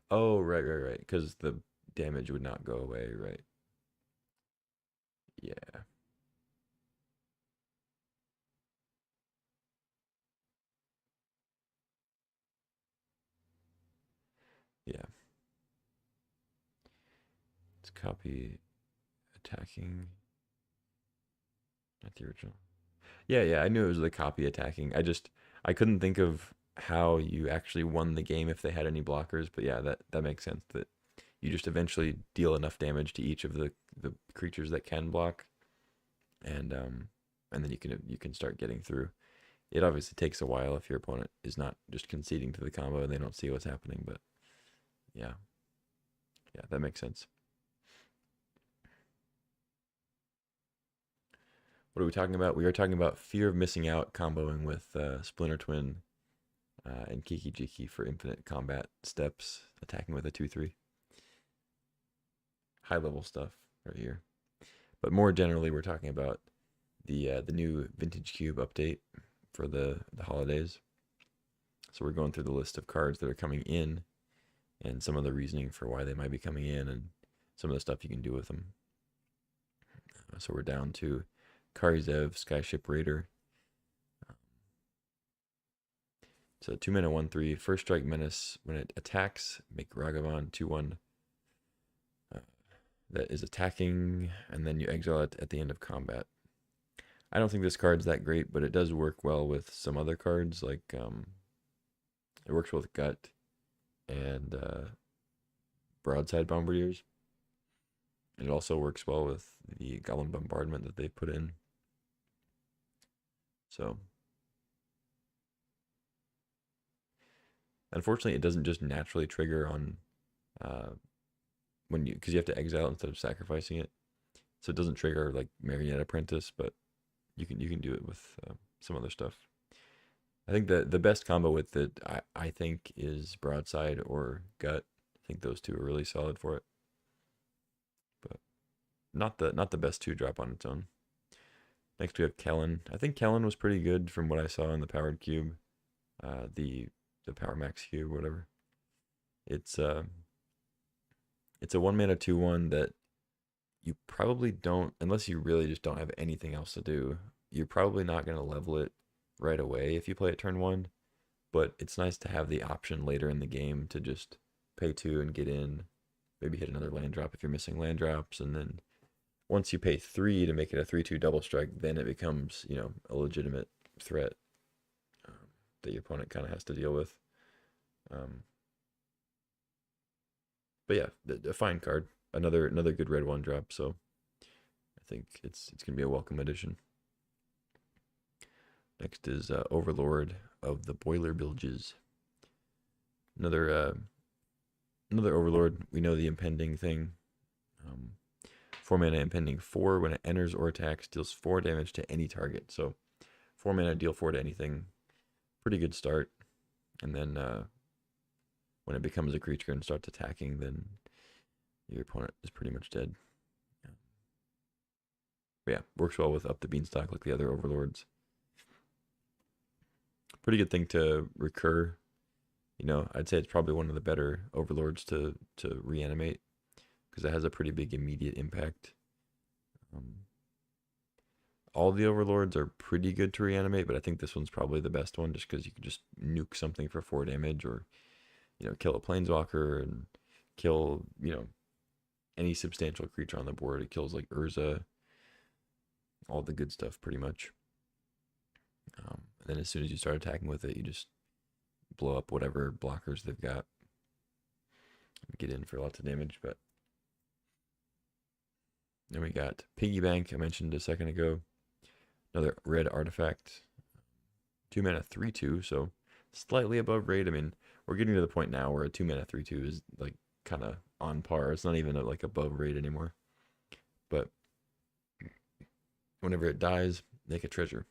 Oh, right. Because the damage would not go away, right? Yeah. Yeah. It's copy attacking, not the original. Yeah. I knew it was the copy attacking. I couldn't think of how you actually won the game if they had any blockers. But yeah, that makes sense. That you just eventually deal enough damage to each of the creatures that can block, and then you can start getting through. It obviously takes a while if your opponent is not just conceding to the combo and they don't see what's happening. But yeah, that makes sense. What are we talking about? We are talking about Fear of Missing Out comboing with Splinter Twin and Kiki Jiki for infinite combat steps, attacking with a 2/3. High level stuff right here. But more generally, we're talking about the new Vintage Cube update for the holidays. So we're going through the list of cards that are coming in and some of the reasoning for why they might be coming in and some of the stuff you can do with them. So we're down to Karizev, Skyship Raider. So 2 mana 1/3, first strike menace. When it attacks, make Ragavan 2/1. That is attacking, and then you exile it at the end of combat. I don't think this card's that great, but it does work well with some other cards. Like it works with Gut and Broadside Bombardiers. And it also works well with the Goblin Bombardment that they put in. So unfortunately, it doesn't just naturally trigger on because you have to exile instead of sacrificing it. So it doesn't trigger like Marionette Apprentice, but you can do it with some other stuff. I think the best combo with it, I think, is Broadside or Gut. I think those two are really solid for it, but not the best 2-drop on its own. Next we have Kellen. I think Kellen was pretty good from what I saw in the Powered Cube, the Power Max Cube, whatever. It's a 1 mana 2/1 that you probably don't, unless you really just don't have anything else to do, you're probably not going to level it right away if you play it turn 1, but it's nice to have the option later in the game to just pay 2 and get in, maybe hit another land drop if you're missing land drops, and then once you pay 3 to make it a 3/2 double strike, then it becomes, you know, a legitimate threat that your opponent kind of has to deal with. But yeah, a fine card, another good red 1-drop. So I think it's gonna be a welcome addition. Next is Overlord of the Boiler Bilges. Another Overlord. We know the impending thing. 4 mana impending 4. When it enters or attacks, deals 4 damage to any target. So 4 mana, deal 4 to anything. Pretty good start. And then when it becomes a creature and starts attacking, then your opponent is pretty much dead. But yeah, works well with Up the Beanstalk like the other Overlords. Pretty good thing to recur. You know, I'd say it's probably one of the better Overlords to reanimate, because it has a pretty big immediate impact. All the Overlords are pretty good to reanimate, but I think this one's probably the best one, just because you can just nuke something for 4 damage, or, you know, kill a Planeswalker and kill, you know, any substantial creature on the board. It kills like Urza, all the good stuff pretty much. And then as soon as you start attacking with it, you just blow up whatever blockers they've got, get in for lots of damage. But then we got Piggy Bank, I mentioned a second ago. Another red artifact. 2 mana 3/2, so slightly above rate. I mean, we're getting to the point now where a 2 mana 3/2 is like kind of on par. It's not even like above rate anymore. But whenever it dies, make a treasure.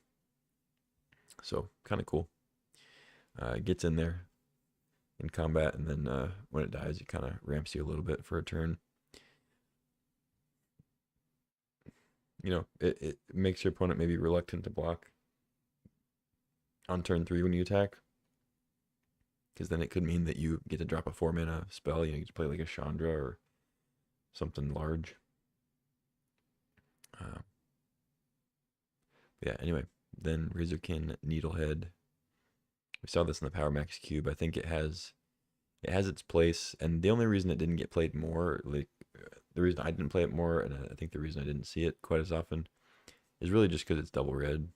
So kind of cool. It gets in there in combat, and then when it dies, it kind of ramps you a little bit for a turn. You know, it makes your opponent maybe reluctant to block on turn 3 when you attack, because then it could mean that you get to drop a 4 mana spell. You know, you get to play like a Chandra or something large. Yeah, anyway, then Razorkin Needlehead. We saw this in the Power Max Cube. I think it has its place, and the only reason it didn't get played more, like the reason I didn't play it more, and I think the reason I didn't see it quite as often, is really just because it's double red.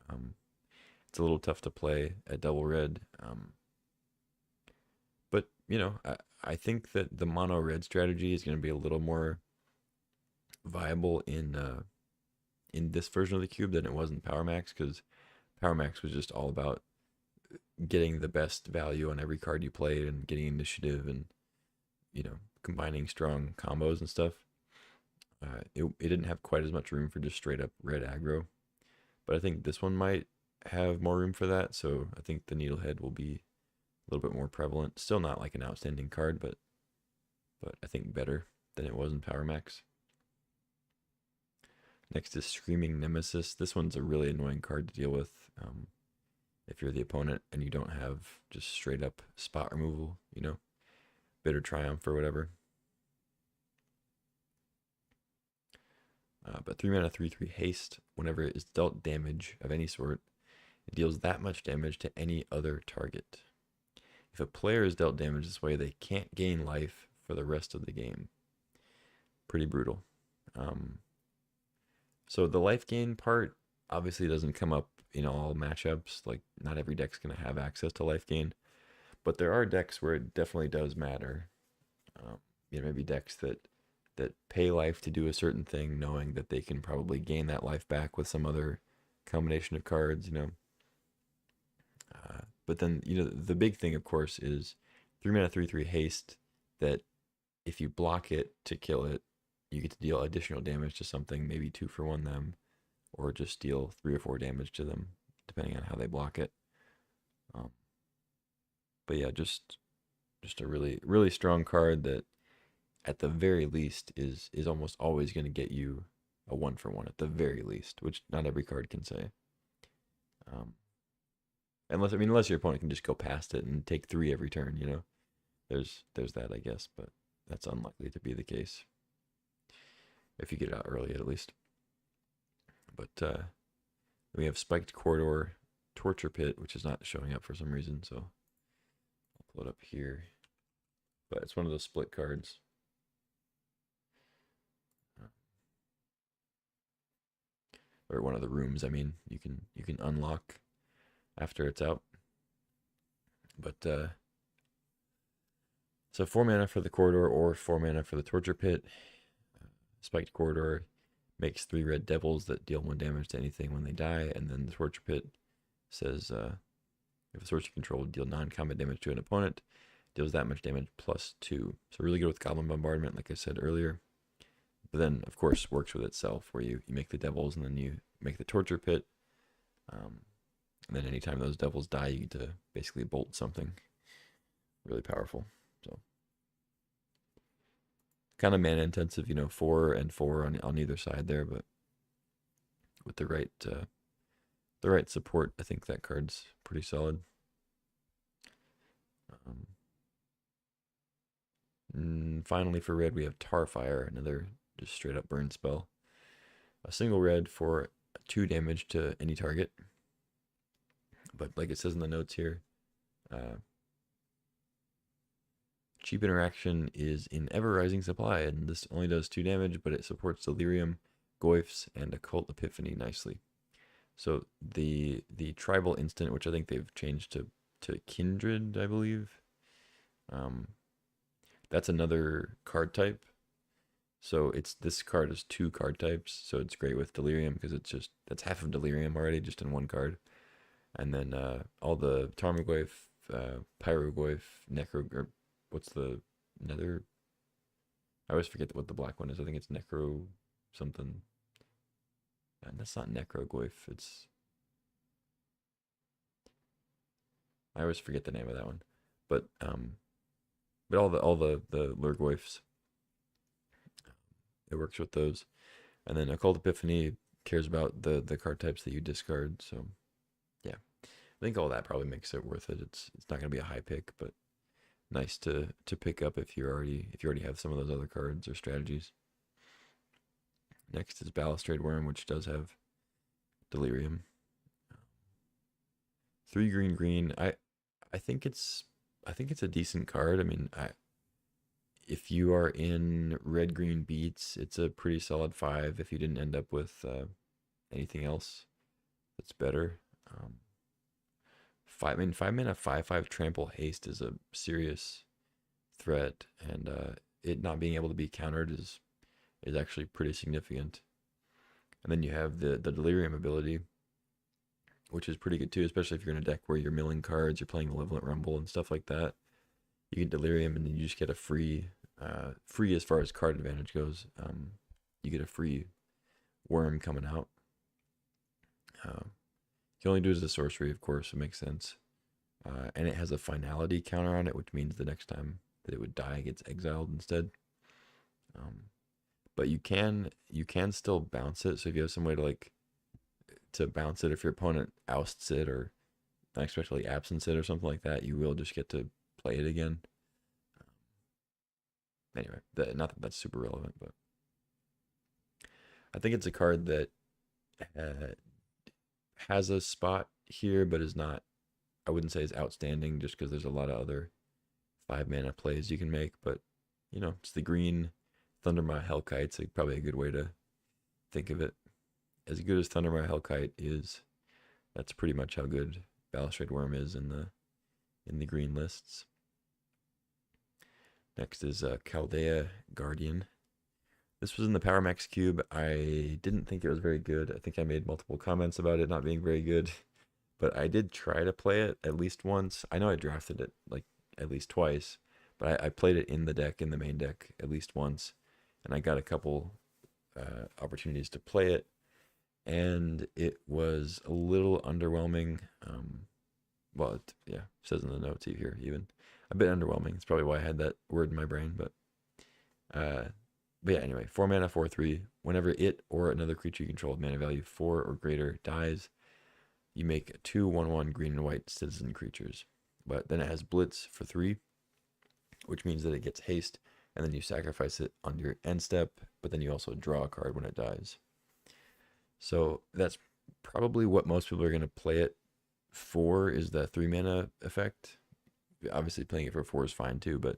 It's a little tough to play at double red. But you know, I think that the mono red strategy is going to be a little more viable in this version of the cube than it was in Power Max, because Power Max was just all about getting the best value on every card you played and getting initiative and, you know, combining strong combos and stuff. It didn't have quite as much room for just straight up red aggro, but I think this one might have more room for that. So I think the Needlehead will be a little bit more prevalent. Still not like an outstanding card, but I think better than it was in Power Max. Next is Screaming Nemesis. This one's a really annoying card to deal with if you're the opponent and you don't have just straight up spot removal, you know, Bitter Triumph or whatever. But 3 mana 3/3 haste. Whenever it is dealt damage of any sort, it deals that much damage to any other target. If a player is dealt damage this way, they can't gain life for the rest of the game. Pretty brutal. So the life gain part obviously doesn't come up in all matchups. Like, not every deck's going to have access to life gain, but there are decks where it definitely does matter. You know, maybe decks that pay life to do a certain thing, knowing that they can probably gain that life back with some other combination of cards, you know. But then, you know, the big thing, of course, is 3 mana 3/3 haste, that if you block it to kill it, you get to deal additional damage to something, maybe 2 for 1 them, or just deal 3 or 4 damage to them, depending on how they block it. But yeah, just a really strong card that, at the very least, is almost always going to get you a 1 for 1 at the very least, which not every card can say. Unless your opponent can just go past it and take 3 every turn, you know. There's that, I guess, but that's unlikely to be the case. If you get it out early, at least. But we have Spiked Corridor, Torture Pit, which is not showing up for some reason, so I'll pull it up here. But it's one of those split cards. Or one of the rooms, I mean, you can unlock after it's out. But so 4 mana for the Corridor or 4 mana for the Torture Pit. Spiked Corridor makes 3 red devils that deal 1 damage to anything when they die, and then the Torture Pit says if a source you control deal non-combat damage to an opponent, deals that much damage plus 2. So really good with Goblin Bombardment, like I said earlier. But then, of course, works with itself, where you make the devils and then you make the Torture Pit. And then anytime those devils die, you get to basically bolt something. Really powerful. So kind of mana intensive, 4 and 4 on either side there, but with the right support, I think that card's pretty solid. Finally for red, we have Tarfire, another just straight up burn spell. A single red for 2 damage to any target. But like it says in the notes here, cheap interaction is in ever rising supply, and this only does 2 damage, but it supports Delirium, Goyfs, and Occult Epiphany nicely. So the tribal instant, which I think they've changed to Kindred, I believe. That's another card type. So this card is 2 card types, so it's great with Delirium because that's half of Delirium already just in 1 card. And then all the Tarmogoyf, Pyrogoyf, or what's the Nether? I always forget what the black one is. I think it's Necro something. That's not Necrogoyf. I always forget the name of that one. But all the Lurgoyfs, it works with those. And then Occult Epiphany cares about the card types that you discard. So yeah, I think all that probably makes it worth it. It's not gonna be a high pick, but nice to pick up if you already have some of those other cards or strategies. Next is Balustrade Worm, which does have Delirium. 3 green. I think it's a decent card. I mean, if you are in red-green beats, it's a pretty solid 5 if you didn't end up with anything else that's better. 5 mana 5/5 trample haste is a serious threat, and it not being able to be countered is actually pretty significant. And then you have the Delirium ability, which is pretty good too, especially if you're in a deck where you're milling cards, you're playing Malevolent Rumble and stuff like that. You get Delirium, and then you just get a free as far as card advantage goes. You get a free worm coming out. You can only do it as a sorcery, of course, it makes sense. And it has a finality counter on it, which means the next time that it would die, it gets exiled instead. But you can still bounce it. So if you have some way to bounce it, if your opponent ousts it or unexpectedly absents it or something like that, you will just get to play it again. Anyway, not that that's super relevant, but I think it's a card that has a spot here, but is not, I wouldn't say is outstanding just because there's a lot of other 5 mana plays you can make. But it's the green Thundermaw Hellkite, so probably a good way to think of it. As good as Thundermaw Hellkite is, that's pretty much how good Balustrade Worm is in the green lists. Next is Chaldea Guardian. This was in the Power Max Cube. I didn't think it was very good. I think I made multiple comments about it not being very good, but I did try to play it at least once. I know I drafted it like at least twice, but I played it in the main deck at least once, and I got a couple opportunities to play it, and it was a little underwhelming. Well, it says in the notes here, even a bit underwhelming. It's probably why I had that word in my brain, but yeah, anyway, 4 mana, 4/3. Whenever it or another creature you control with mana value 4 or greater dies, you make 2 1/1 green and white citizen creatures. But then it has Blitz for 3, which means that it gets haste, and then you sacrifice it on your end step, but then you also draw a card when it dies. So that's probably what most people are going to play it 4 is the 3 mana effect. Obviously, playing it for 4 is fine too, but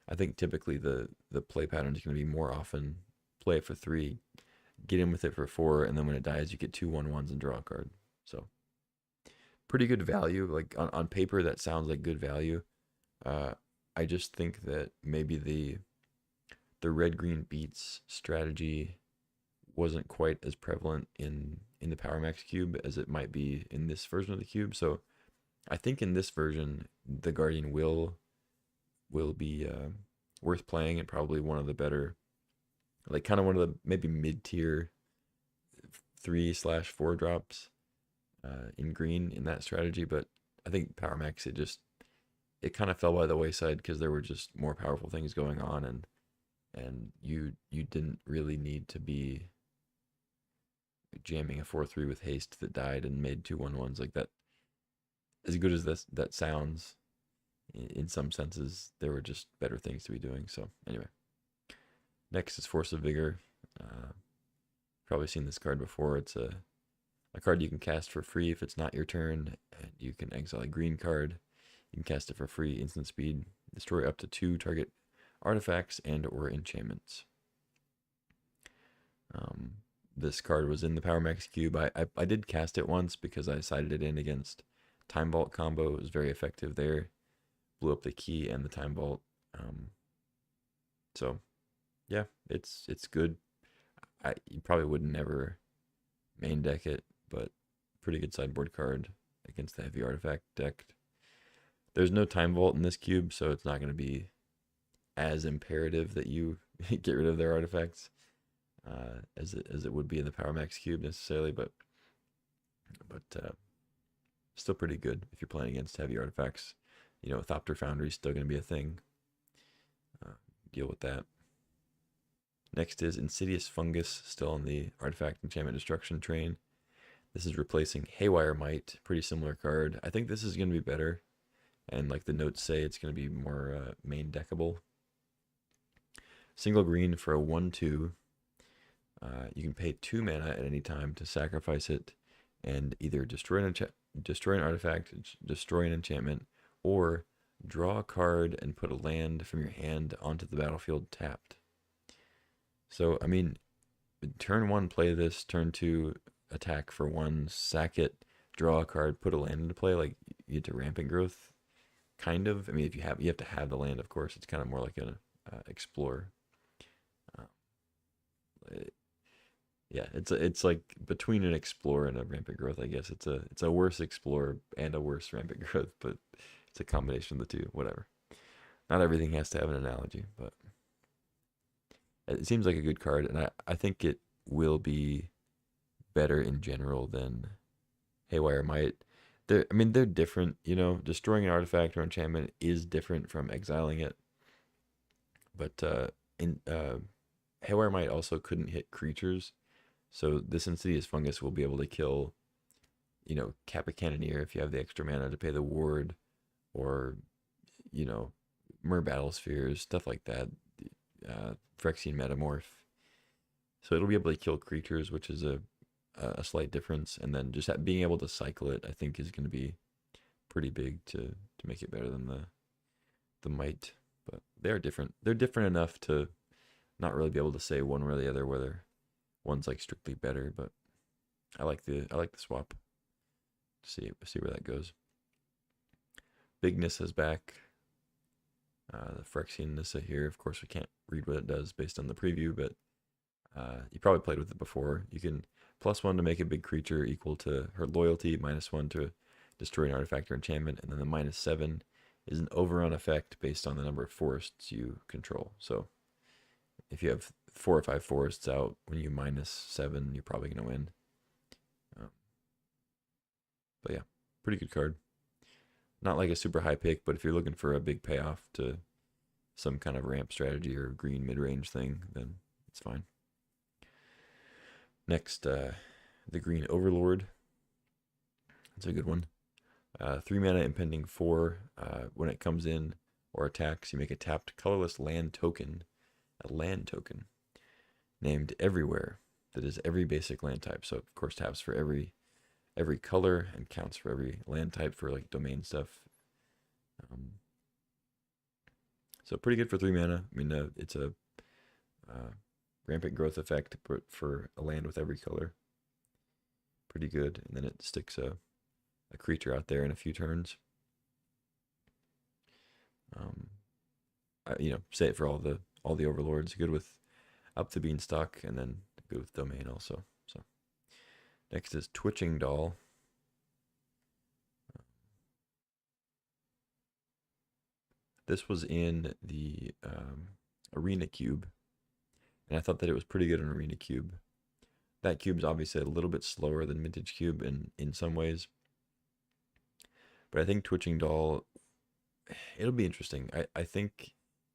I think typically the play pattern is going to be more often play it for 3, get in with it for 4, and then when it dies, you get 2/1/1s and draw a card. So pretty good value. Like on paper, that sounds like good value. I just think that maybe the red green beats strategy wasn't quite as prevalent in the Power Max cube as it might be in this version of the cube. So I think in this version, the Guardian will be worth playing and probably one of the better, like kind of one of the maybe mid tier 3/4 drops in green in that strategy. But I think Power Max it kind of fell by the wayside because there were just more powerful things going on, and you didn't really need to be jamming a 4/3 with haste that died and made 2/1/1s like that. As good as that sounds, in some senses, there were just better things to be doing. So anyway, next is Force of Vigor. Probably seen this card before. It's a card you can cast for free if it's not your turn, and you can exile a green card. You can cast it for free, instant speed, destroy up to 2 target artifacts and or enchantments. This card was in the Power Max cube. I did cast it once because I sided it in against Time Vault combo. It was very effective there. Blew up the key and the Time Vault. So yeah, it's good. You probably would never main deck it, but pretty good sideboard card against the heavy artifact deck. There's no Time Vault in this cube, so it's not going to be as imperative that you get rid of their artifacts as it would be in the Power Max cube necessarily, but still pretty good if you're playing against heavy artifacts. Thopter Foundry is still going to be a thing. Deal with that. Next is Insidious Fungus, still on the Artifact Enchantment Destruction train. This is replacing Haywire Might, pretty similar card. I think this is going to be better, and like the notes say, it's going to be more main deckable. Single green for a 1/2. You can pay 2 mana at any time to sacrifice it and either destroy an artifact, destroy an enchantment, or draw a card and put a land from your hand onto the battlefield tapped. So, I mean, turn 1, play this. Turn 2, attack for 1, sack it, draw a card, put a land into play. Like, you get to Rampant Growth, kind of. I mean, if you have to have the land, of course. It's kind of more like an Explorer. Yeah, it's like between an Explorer and a Rampant Growth, I guess. It's a worse Explorer and a worse Rampant Growth, but it's a combination of the two. Whatever. Not everything has to have an analogy, but it seems like a good card, and I think it will be better in general than Haywire Might. They're different, destroying an artifact or enchantment is different from exiling it. But Haywire Might also couldn't hit creatures, so this Insidious Fungus will be able to kill, Kappa Cannoneer if you have the extra mana to pay the ward, or, Mer Battlespheres, stuff like that. Phyrexian Metamorph. So it'll be able to kill creatures, which is a slight difference. And then just being able to cycle it, I think, is going to be pretty big to make it better than the Might. But they're different. They're different enough to not really be able to say one way or the other whether one's like strictly better. But I like the swap. See where that goes. Big Nissa's back. The Phyrexian Nissa here. Of course, we can't read what it does based on the preview, but you probably played with it before. You can +1 to make a big creature equal to her loyalty, -1 to destroy an artifact or enchantment, and then the -7 is an overrun effect based on the number of forests you control. So if you have 4 or 5 forests out, when you -7, you're probably going to win. But yeah, pretty good card. Not like a super high pick, but if you're looking for a big payoff to some kind of ramp strategy or green mid-range thing, then it's fine. Next, the Green Overlord. That's a good one. 3 mana impending 4. When it comes in or attacks, you make a tapped colorless land token, a land token, named Everywhere. That is every basic land type. So, of course, taps for every every color and counts for every land type for like domain stuff. Um, so pretty good for 3 mana. I mean, it's a rampant growth effect for a land with every color. Pretty good. And then it sticks a creature out there in a few turns. Say it for all the overlords. Good with Up the Beanstalk, and then good with domain also. So next is Twitching Doll. This was in the Arena Cube, and I thought that it was pretty good in Arena Cube. That cube's obviously a little bit slower than Vintage Cube in some ways, but I think Twitching Doll, it'll be interesting. I think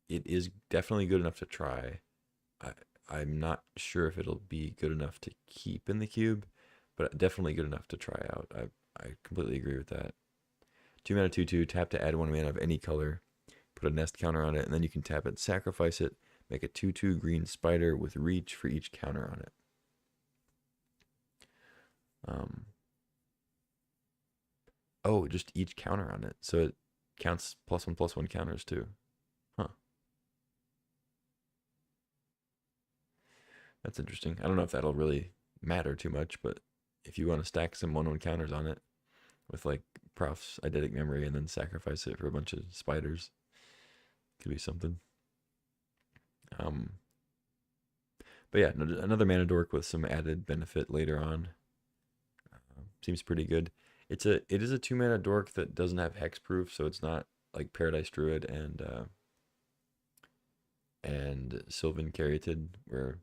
it is definitely good enough to try. I'm not sure if it'll be good enough to keep in the cube, but definitely good enough to try out. I completely agree with that. 2 mana 2/2, tap to add 1 mana of any color, put a nest counter on it, and then you can tap it, sacrifice it, make a 2/2 green spider with reach for each counter on it. Oh, just each counter on it. So it counts +1/+1 counters too. Huh. That's interesting. I don't know if that'll really matter too much, but if you want to stack some 1/1 counters on it with like Prof's Eidetic Memory and then sacrifice it for a bunch of spiders, could be something. But yeah, another mana dork with some added benefit later on. Seems pretty good. It is a 2 mana dork that doesn't have hexproof, so it's not like Paradise Druid and Sylvan Caryatid, where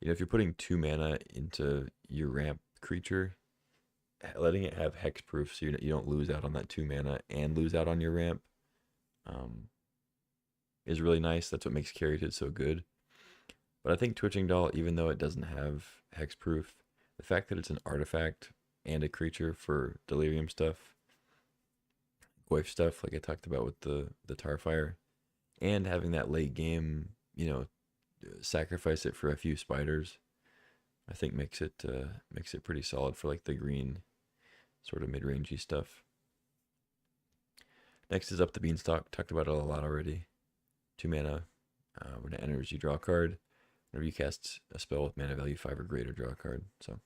if you're putting 2 mana into your ramp creature, letting it have hexproof so you don't lose out on that 2 mana and lose out on your ramp is really nice. That's what makes Caryatid so good. But I think Twitching Doll, even though it doesn't have hexproof, the fact that it's an artifact and a creature for delirium stuff, Goyf stuff, like I talked about with the Tarfire, and having that late game, sacrifice it for a few spiders, I think makes it pretty solid for like the green sort of mid-rangey stuff. Next is Up the Beanstalk. Talked about it a lot already. 2 mana. When it enters, you draw a card. Whenever you cast a spell with mana value 5 or greater, draw a card. So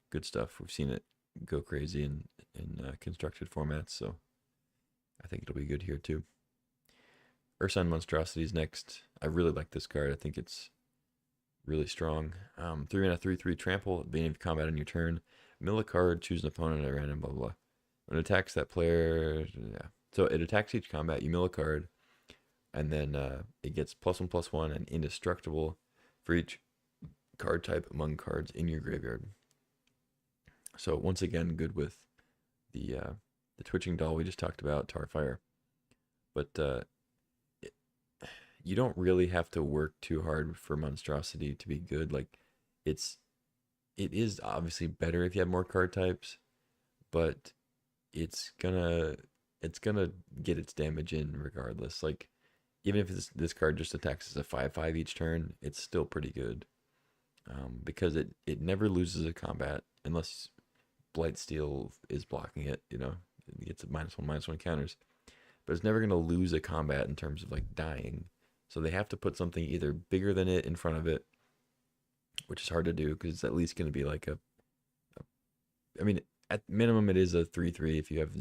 good stuff. We've seen it go crazy in constructed formats, so I think it'll be good here too. Ursine Monstrosity is next. I really like this card. I think it's really strong. 3 mana 3/3 trample. At the beginning of combat on your turn, mill a card, choose an opponent at random, blah, blah, blah. When it attacks that player, yeah. So it attacks each combat, you mill a card, and then it gets +1/+1 and indestructible for each card type among cards in your graveyard. So once again, good with the Twitching Doll we just talked about, Tarfire. But you don't really have to work too hard for Monstrosity to be good. Like it is obviously better if you have more card types, but it's gonna get its damage in regardless. Like even if this card just attacks as a 5/5 each turn, it's still pretty good. Because it never loses a combat unless Blightsteel is blocking it, it gets -1/-1 counters. But it's never going to lose a combat in terms of like dying. So they have to put something either bigger than it in front of it, which is hard to do because it's at least going to be like I mean, at minimum it is a 3/3 if you have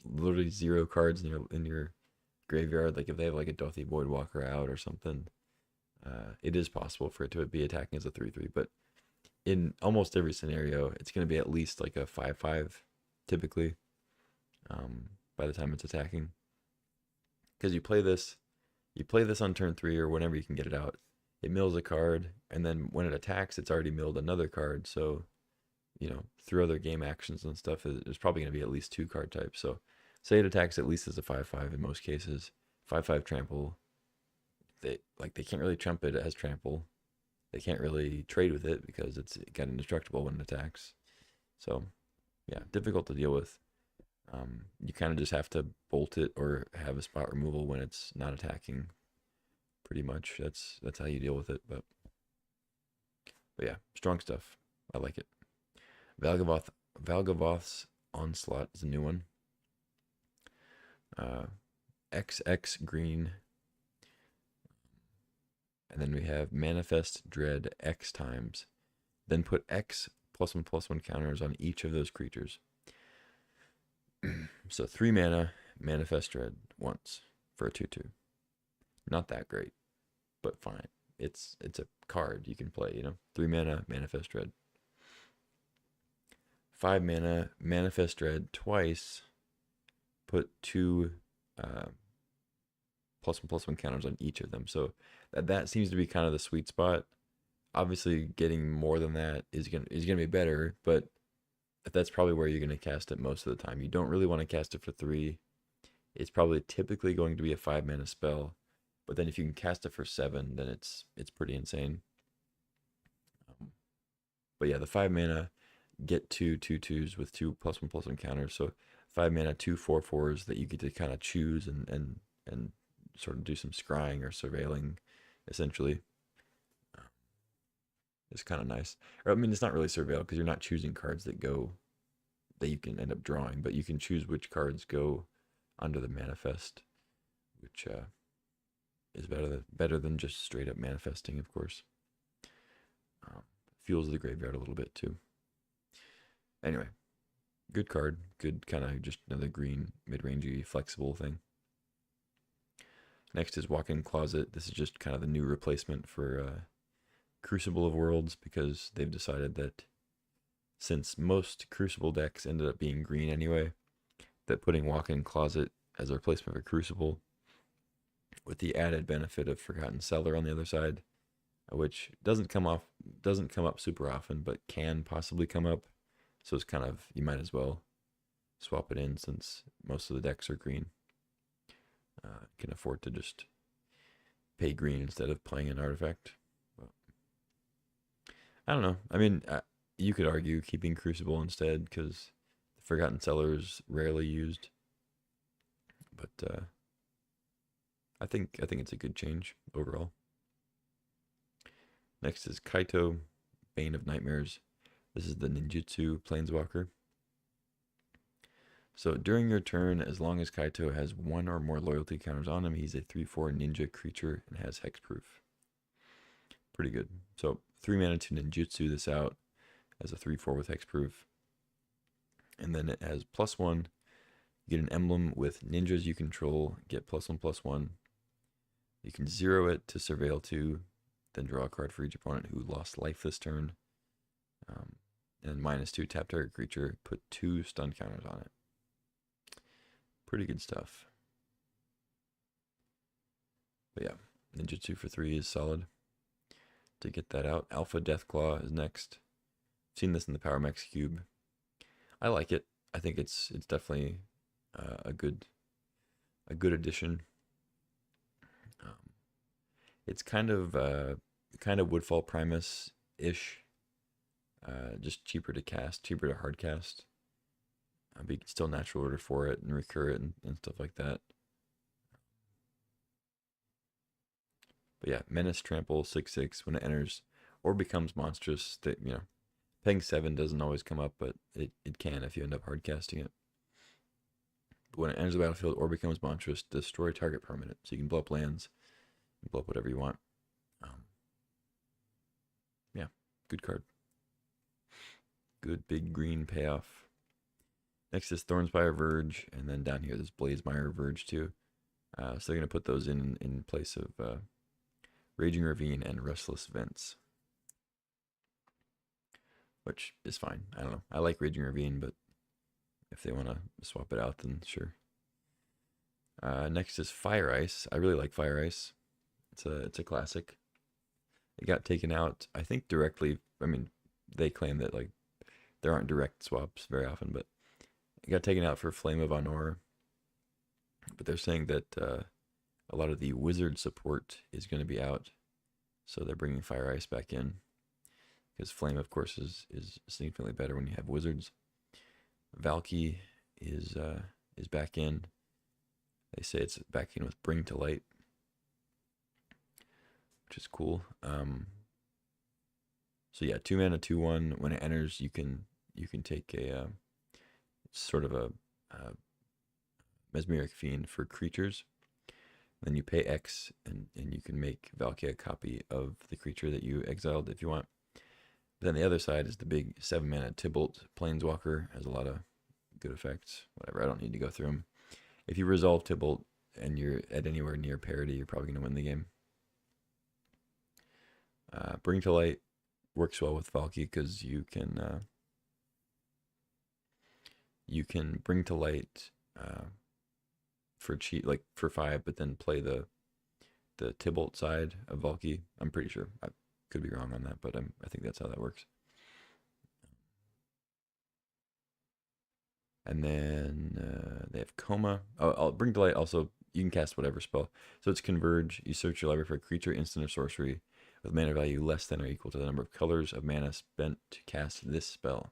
literally 0 cards in your graveyard. Like if they have like a Dothy Voidwalker out or something, it is possible for it to be attacking as a 3/3. But in almost every scenario, it's going to be at least like a 5/5 typically by the time it's attacking. Because you play this on turn 3 or whenever you can get it out. It mills a card, and then when it attacks, it's already milled another card. So, through other game actions and stuff, there's probably going to be at least 2 card types. So, say it attacks at least as a 5/5 in most cases. 5/5 trample. They can't really trump it as trample. They can't really trade with it because it's got indestructible when it attacks. So, yeah, difficult to deal with. You kind of just have to bolt it or have a spot removal when it's not attacking. Pretty much, that's how you deal with it. But yeah, strong stuff. I like it. Valgavoth Valgavoth's Onslaught is a new one. XX green. And then we have Manifest Dread X times. Then put X +1/+1 counters on each of those creatures. So 3 mana, Manifest Dread once for a 2/2. Not that great, but fine. It's a card you can play, 3 mana, Manifest Dread. 5 mana, Manifest Dread twice. Put 2 +1/+1 counters on each of them. So that seems to be kind of the sweet spot. Obviously, getting more than that is gonna be better, but that's probably where you're gonna cast it most of the time. You don't really want to cast it for 3. It's probably typically going to be a 5 mana spell, but then if you can cast it for 7, then it's pretty insane. But yeah, the 5 mana, get 2 2/2s with 2 +1/+1 counters. So 5 mana, 2 4/4s that you get to kind of choose and sort of do some scrying or surveilling, essentially. It's kind of nice. Or I mean, it's not really surveil because you're not choosing cards that you can end up drawing, but you can choose which cards go under the manifest, which is better than just straight up manifesting, of course. Fuels the graveyard a little bit too. Anyway, good card. Good kind of just another green mid-rangey flexible thing. Next is Walk-In Closet. This is just kind of the new replacement for Crucible of Worlds, because they've decided that since most Crucible decks ended up being green anyway, that putting Walk-In Closet as a replacement for Crucible, with the added benefit of Forgotten Cellar on the other side, which doesn't come up super often, but can possibly come up. So it's kind of, you might as well swap it in since most of the decks are green. Can afford to just pay green instead of playing an artifact. But I don't know. I mean, you could argue keeping Crucible instead because the Forgotten Cellar is rarely used. But I think it's a good change overall. Next is Kaito, Bane of Nightmares. This is the ninjutsu planeswalker. So during your turn, as long as Kaito has 1 or more loyalty counters on him, he's a 3/4 ninja creature and has hexproof. Pretty good. So 3 mana to ninjutsu this out as a 3/4 with hexproof. And then it has +1. You get an emblem with ninjas you control, get +1/+1. You can 0 it to surveil 2, then draw a card for each opponent who lost life this turn. And -2, tap target creature, put 2 stun counters on it. Pretty good stuff. But yeah, ninjutsu for 3 is solid. To get that out, Alpha Deathclaw is next. Seen this in the Power Max Cube. I like it. I think it's definitely a good addition. It's kind of Woodfall Primus ish. Just cheaper to cast, cheaper to hard cast. But you can still natural order for it and recur it and stuff like that. But yeah, Menace Trample 6/6 when it enters or becomes monstrous. That paying 7 doesn't always come up, but it can if you end up hard casting it. But when it enters the battlefield or becomes monstrous, destroy target permanent. So you can blow up lands, blow up whatever you want. Yeah, good card. Good big green payoff. Next is Thornspire Verge, and then down here there's Blazemire Verge too. So they're gonna put those in place of Raging Ravine and Restless Vents, which is fine. I don't know. I like Raging Ravine, but if they want to swap it out, then sure. Next is Fire Ice. I really like Fire Ice. It's a classic. It got taken out, I think, directly. I mean, they claim that like there aren't direct swaps very often, but it got taken out for Flame of Honor. But they're saying that a lot of the wizard support is going to be out, so they're bringing Fire Ice back in because Flame, of course, is significantly better when you have wizards. Valky is back in. They say it's back in with Bring to Light, which is cool. So yeah, 2 mana, 2/1. When it enters, you can you can take a sort of a Mesmeric Fiend for creatures. Then you pay X, and you can make Valkia a copy of the creature that you exiled if you want. Then the other side is the big 7-mana Tybalt Planeswalker. Has a lot of good effects. Whatever, I don't need to go through them. If you resolve Tybalt and you're at anywhere near parity, you're probably going to win the game. Bring to Light works well with Valky because you can bring to light for cheat, like for 5, but then play the Tybalt side of Valky. I'm pretty sure. I could be wrong on that, but I think that's how that works. And then they have Coma. I'll bring to light also. You can cast whatever spell. So it's Converge. You search your library for a creature, instant, or sorcery with mana value less than or equal to the number of colors of mana spent to cast this spell.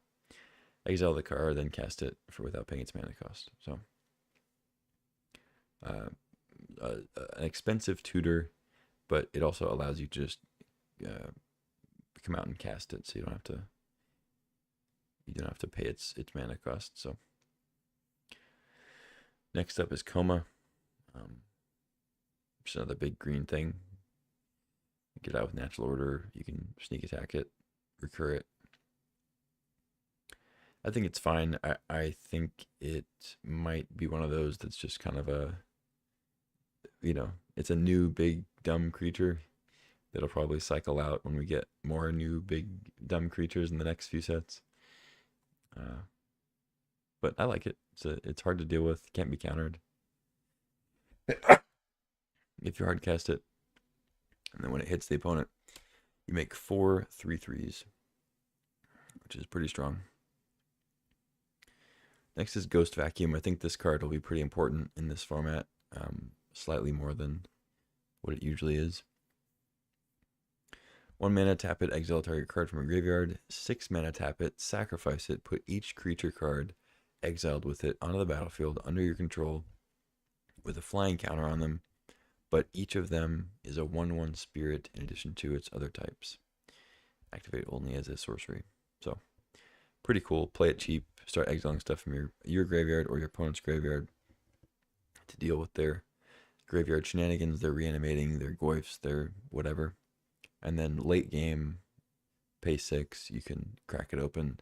Exile the card, then cast it without paying its mana cost. So, an expensive tutor, but it also allows you to just come out and cast it, so you don't have to pay its mana cost. So, next up is Coma. Just another big green thing. Get out with natural order. You can sneak attack it, recur it. I think it's fine. I think it might be one of those that's just kind of a, it's a new big dumb creature that'll probably cycle out when we get more new big dumb creatures in the next few sets. But I like it. It's hard to deal with. Can't be countered. If you hard cast it, and then when it hits the opponent, you make 4 3/3s, which is pretty strong. Next is Ghost Vacuum. I think this card will be pretty important in this format, slightly more than what it usually is. 1 mana, tap it, exile target card from a graveyard. 6 mana, tap it, sacrifice it, put each creature card exiled with it onto the battlefield under your control with a flying counter on them, but each of them is a 1/1 spirit in addition to its other types. Activate only as a sorcery. So, pretty cool. Play it cheap. Start exiling stuff from your graveyard or your opponent's graveyard to deal with their graveyard shenanigans, their reanimating, their goifs, their whatever. And then late game, pay 6, you can crack it open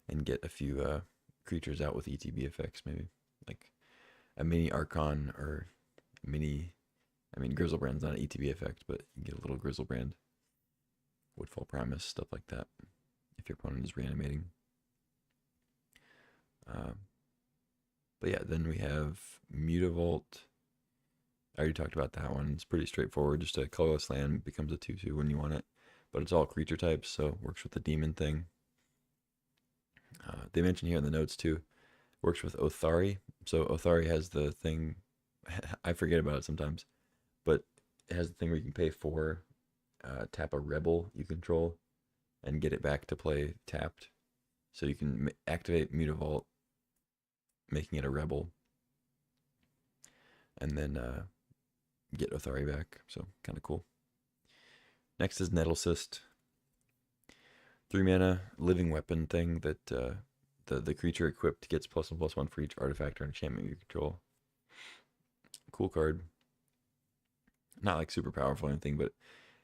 and get a few creatures out with ETB effects, maybe. Like a mini Archon or mini... Grizzlebrand's not an ETB effect, but you can get a little Grizzlebrand. Woodfall Primus, stuff like that, if your opponent is reanimating. But yeah, then we have Mutavault. I already talked about that one. It's pretty straightforward. Just a colorless land becomes a 2/2 when you want it. But it's all creature types, so works with the demon thing. They mention here in the notes too, works with Othari. So Othari has the thing, I forget about it sometimes, but it has the thing where you can pay 4, tap a rebel you control, and get it back to play tapped. So you can activate Mutavault, making it a rebel, and then get Othari back. So kind of cool. Next is Nettlecyst. 3 mana living weapon thing that the creature equipped gets +1/+1 for each artifact or enchantment you control. Cool card. Not like super powerful or anything, but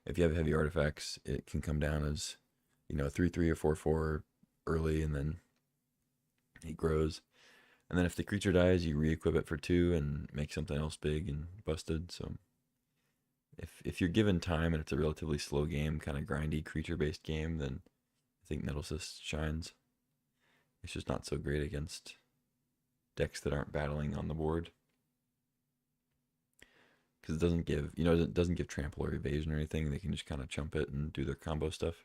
if you have heavy artifacts, it can come down as, 3/3 or 4/4 early, and then it grows. And then if the creature dies, you re-equip it for 2 and make something else big and busted. So if you're given time and it's a relatively slow game, kind of grindy creature-based game, then I think Nettlecyst shines. It's just not so great against decks that aren't battling on the board, because it doesn't give, it doesn't give trample or evasion or anything. They can just kind of chump it and do their combo stuff.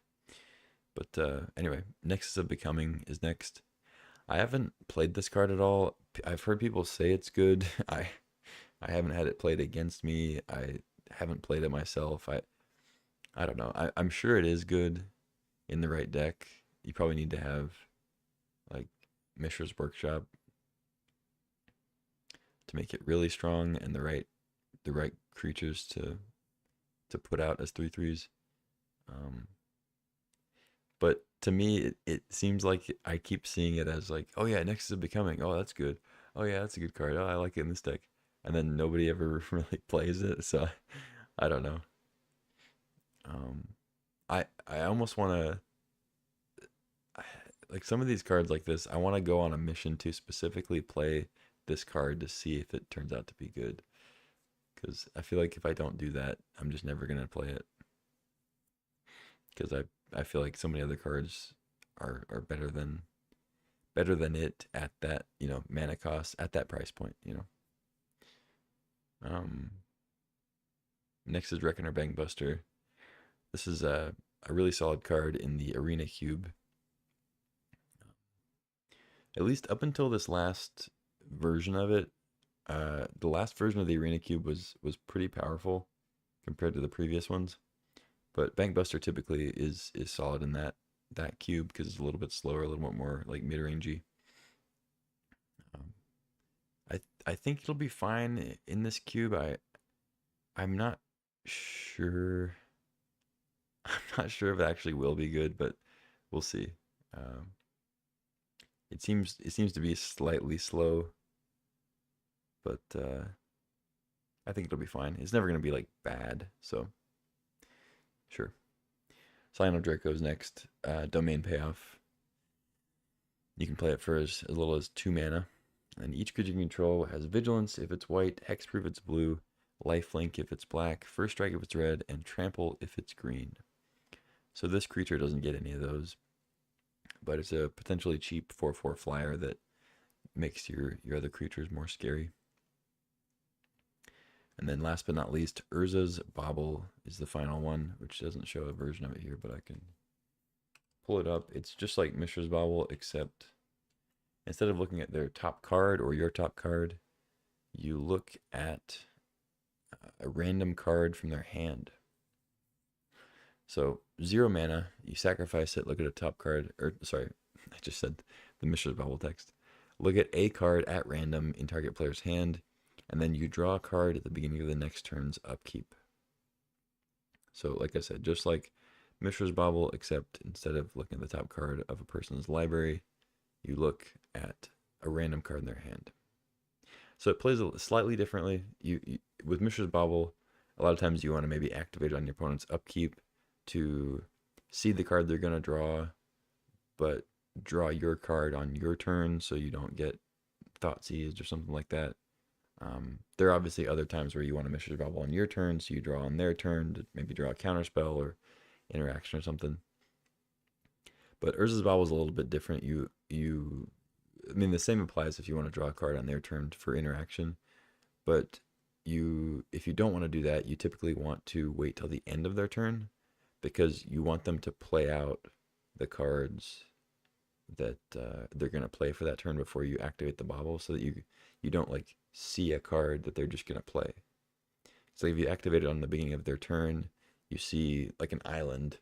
But anyway, Nexus of Becoming is next. I haven't played this card at all. I've heard people say it's good. I haven't had it played against me. I haven't played it myself. I don't know. I'm sure it is good in the right deck. You probably need to have like Mishra's Workshop to make it really strong, and the right creatures to put out as 3/3s. But to me, it seems like I keep seeing it as like, oh yeah, Nexus of Becoming. Oh, that's good. Oh yeah, that's a good card. Oh, I like it in this deck. And then nobody ever really plays it, so I don't know. Um, I almost want to like some of these cards like this. I want to go on a mission to specifically play this card to see if it turns out to be good. Because I feel like if I don't do that, I'm just never gonna play it. Because I feel like so many other cards are better than it at that, mana cost at that price point. Um, Next is Reckoner Bangbuster. This is a really solid card in the Arena Cube. At least up until this last version of it, the last version of the Arena Cube was pretty powerful compared to the previous ones. But Bankbuster typically is solid in that cube because it's a little bit slower, a little bit more like mid-rangey. Um, I think it'll be fine in this cube. I'm not sure. I'm not sure if it actually will be good, but we'll see. Um, it seems to be slightly slow, but I think it'll be fine. It's never gonna be like bad, so sure. Cyano Draco's next. Domain Payoff. You can play it for as little as 2 mana. And each creature you control has Vigilance if it's white, Hexproof if it's blue, Lifelink if it's black, First Strike if it's red, and Trample if it's green. So this creature doesn't get any of those. But it's a potentially cheap 4/4 flyer that makes your other creatures more scary. And then last but not least, Urza's Bauble is the final one, which doesn't show a version of it here, but I can pull it up. It's just like Mishra's Bauble, except instead of looking at their top card or your top card, you look at a random card from their hand. So 0 mana, you sacrifice it, look at a top card, or sorry, I just said the Mishra's Bauble text. Look at a card at random in target player's hand, and then you draw a card at the beginning of the next turn's upkeep. So like I said, just like Mishra's Bauble, except instead of looking at the top card of a person's library, you look at a random card in their hand. So it plays slightly differently. With Mishra's Bauble, a lot of times you want to maybe activate it on your opponent's upkeep to see the card they're going to draw, but draw your card on your turn so you don't get thought seized or something like that. There are obviously other times where you want to Mishra's Bauble on your turn, so you draw on their turn to maybe draw a counterspell or interaction or something. But Urza's Bauble is a little bit different. I mean, the same applies if you want to draw a card on their turn for interaction, but if you don't want to do that, you typically want to wait till the end of their turn because you want them to play out the cards that they're going to play for that turn before you activate the bauble, so that you don't like see a card that they're just going to play. So if you activate it on the beginning of their turn, you see like an island,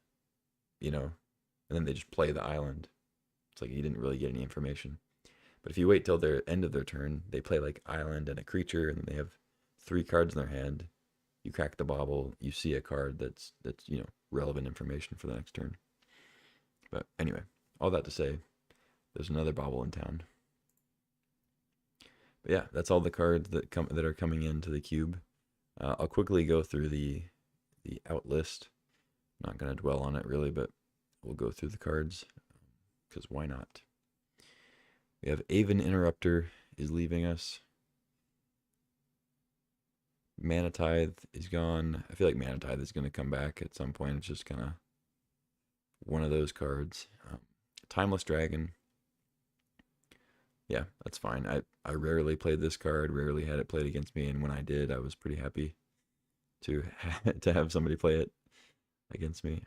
and then they just play the island. It's like you didn't really get any information. But if you wait till the end of their turn, they play like island and a creature, and then they have 3 cards in their hand. You crack the bauble, you see a card that's relevant information for the next turn. But anyway, all that to say, there's another bauble in town. But yeah, that's all the cards that are coming into the cube. I'll quickly go through the out list. Not gonna dwell on it really, but we'll go through the cards because why not? We have Aven Interrupter is leaving us. Mana Tithe is gone. I feel like Mana Tithe is going to come back at some point. It's just kind of one of those cards. Timeless Dragon. Yeah, that's fine. I rarely played this card, rarely had it played against me, and when I did, I was pretty happy to have somebody play it against me.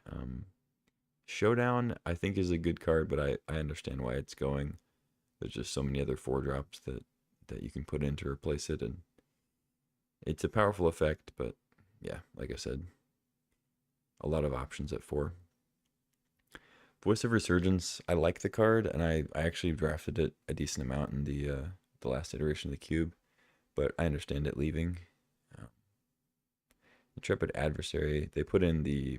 Showdown, I think, is a good card, but I understand why it's going. There's just so many other 4-drops that you can put in to replace it, and it's a powerful effect, but yeah, like I said, a lot of options at 4. Voice of Resurgence, I like the card, and I actually drafted it a decent amount in the last iteration of the cube, but I understand it leaving. Intrepid Adversary, they put in the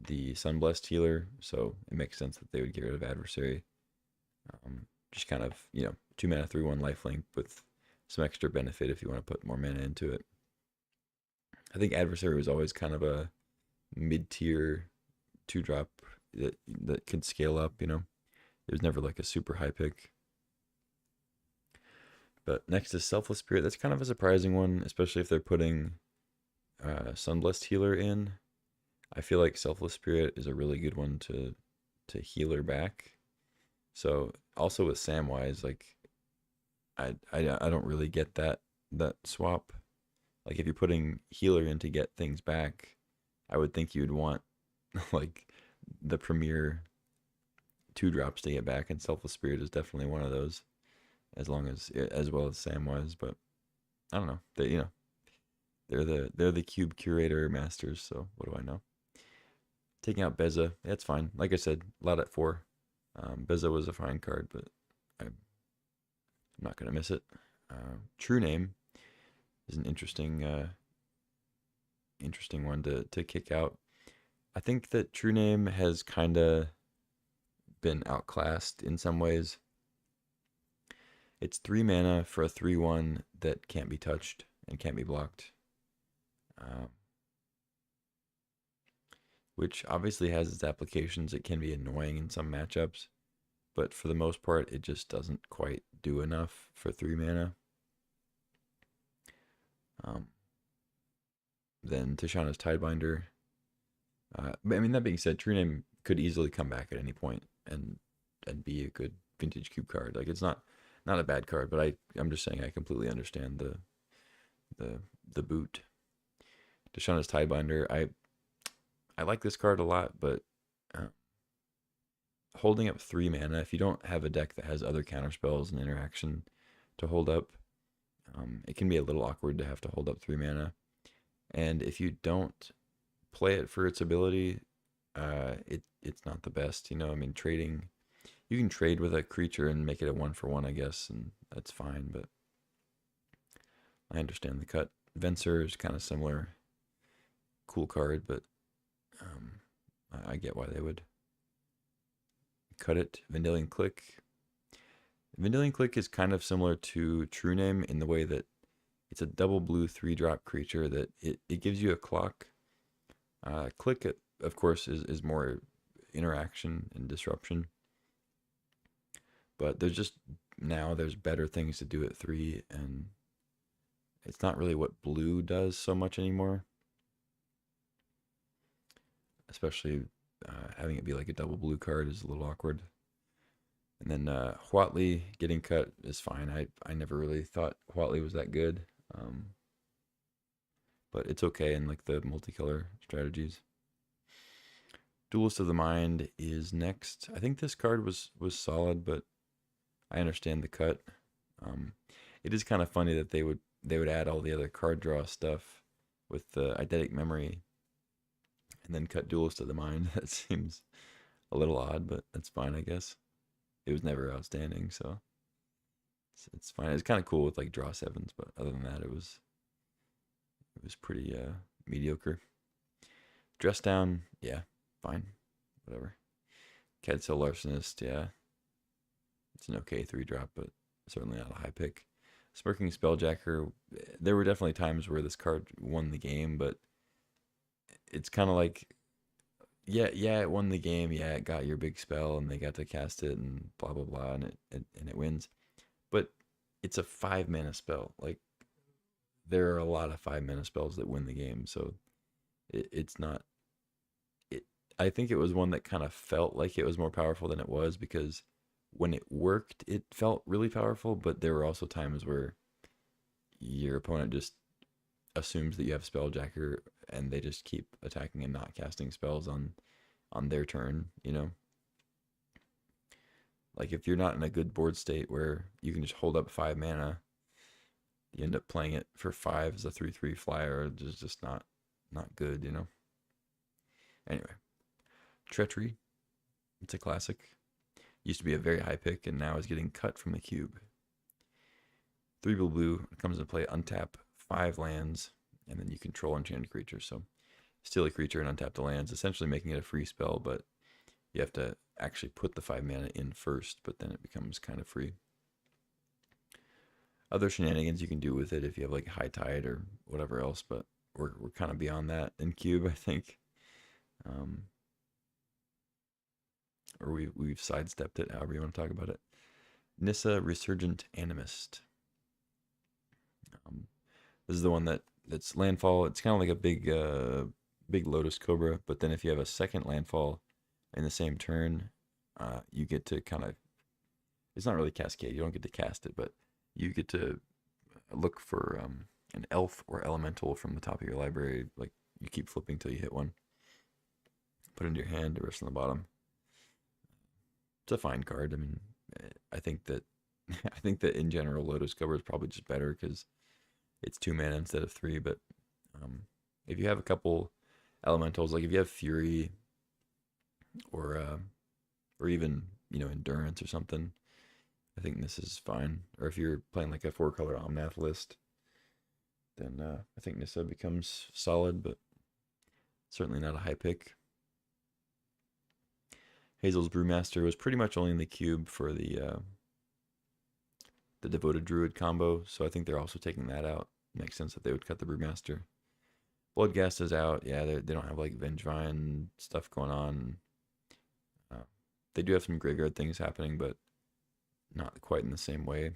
the Sunblessed healer, so it makes sense that they would get rid of Adversary. Just kind of, 2 mana, 3/1 lifelink with some extra benefit if you want to put more mana into it. I think Adversary was always kind of a mid-tier 2-drop that could scale up, It was never like a super high pick. But next is Selfless Spirit. That's kind of a surprising one, especially if they're putting Sunblessed Healer in. I feel like Selfless Spirit is a really good one to healer back. So also with Samwise, like I don't really get that swap. Like if you're putting healer in to get things back, I would think you'd want like the premier 2-drops to get back, and Selfless Spirit is definitely one of those, as well as Samwise. But I don't know. They're the cube curator masters. So what do I know? Taking out Beza, that's fine. Like I said, Loud at 4. Beza was a fine card, but I'm not gonna miss it. True Name is an interesting one to kick out. I think that True Name has kind of been outclassed in some ways. It's 3 mana for a 3/1 that can't be touched and can't be blocked. Which obviously has its applications. It can be annoying in some matchups, but for the most part, it just doesn't quite do enough for 3 mana. Then Tishana's Tidebinder. But I mean, that being said, True Name could easily come back at any point and be a good vintage cube card. Like it's not a bad card, but I'm just saying I completely understand the boot. Tishana's Tidebinder. I like this card a lot, but holding up 3 mana, if you don't have a deck that has other counter spells and interaction to hold up, it can be a little awkward to have to hold up 3 mana. And if you don't play it for its ability, it's not the best. I mean, you can trade with a creature and make it a 1-for-1, I guess, and that's fine, but I understand the cut. Venser is kind of similar. Cool card, but I get why they would cut it. Vendilion Click. Vendilion Click is kind of similar to True Name in the way that it's a double blue 3-drop creature that it gives you a clock. Click, of course, is more interaction and disruption. But there's better things to do at 3, and it's not really what blue does so much anymore. Especially having it be like a double blue card is a little awkward. And then Huatli getting cut is fine. I never really thought Huatli was that good. But it's okay in like the multicolor strategies. Duelist of the Mind is next. I think this card was solid, but I understand the cut. It is kind of funny that they would add all the other card draw stuff with the eidetic memory and then cut Duelist of the Mind. That seems a little odd, but that's fine, I guess. It was never outstanding, so it's fine. It's kind of cool with like draw 7s, but other than that, it was pretty mediocre. Dress Down, yeah, fine, whatever. Cadsil Larcenist, yeah, it's an okay 3-drop, but certainly not a high pick. Smirking Spelljacker, there were definitely times where this card won the game, but it's kind of like, yeah, it won the game, yeah, it got your big spell, and they got to cast it, and blah blah blah, and it wins. But it's a 5-mana spell. Like there are a lot of 5-mana spells that win the game, so it's not. I think it was one that kind of felt like it was more powerful than it was, because when it worked, it felt really powerful, but there were also times where your opponent just assumes that you have Spelljacker and they just keep attacking and not casting spells on their turn, Like if you're not in a good board state where you can just hold up 5 mana, you end up playing it for 5 as a 3/3 flyer. It's just not good, Anyway, Treachery, it's a classic. Used to be a very high pick and now is getting cut from the cube. 3 blue comes into play, untap 5 lands, and then you control enchanted creatures. So steal a creature and untap the lands, essentially making it a free spell, but you have to actually put the 5 mana in first, but then it becomes kind of free. Other shenanigans you can do with it if you have like High Tide or whatever else, but we're kind of beyond that in Cube, I think. Or we've sidestepped it, however you want to talk about it. Nissa Resurgent Animist. This is the one that's landfall. It's kind of like a big Lotus Cobra, but then if you have a second landfall in the same turn, you get to kind of, it's not really cascade, you don't get to cast it, but you get to look for an elf or elemental from the top of your library. Like, you keep flipping till you hit one. Put it into your hand, the rest on the bottom. It's a fine card. I mean, I think that I think that in general Lotus Cobra is probably just better because it's 2 mana instead of 3. But if you have a couple elementals, like if you have Fury or even, you know, Endurance or something, I think this is fine. Or if you're playing like a 4-color Omnath list, then I think Nissa becomes solid, but certainly not a high pick. Hazel's Brewmaster was pretty much only in the cube for the Devoted Druid combo, so I think they're also taking that out. Makes sense that they would cut the Brewmaster. Bloodghast is out. Yeah, they don't have like Vengevine stuff going on. They do have some graveyard things happening, but not quite in the same way.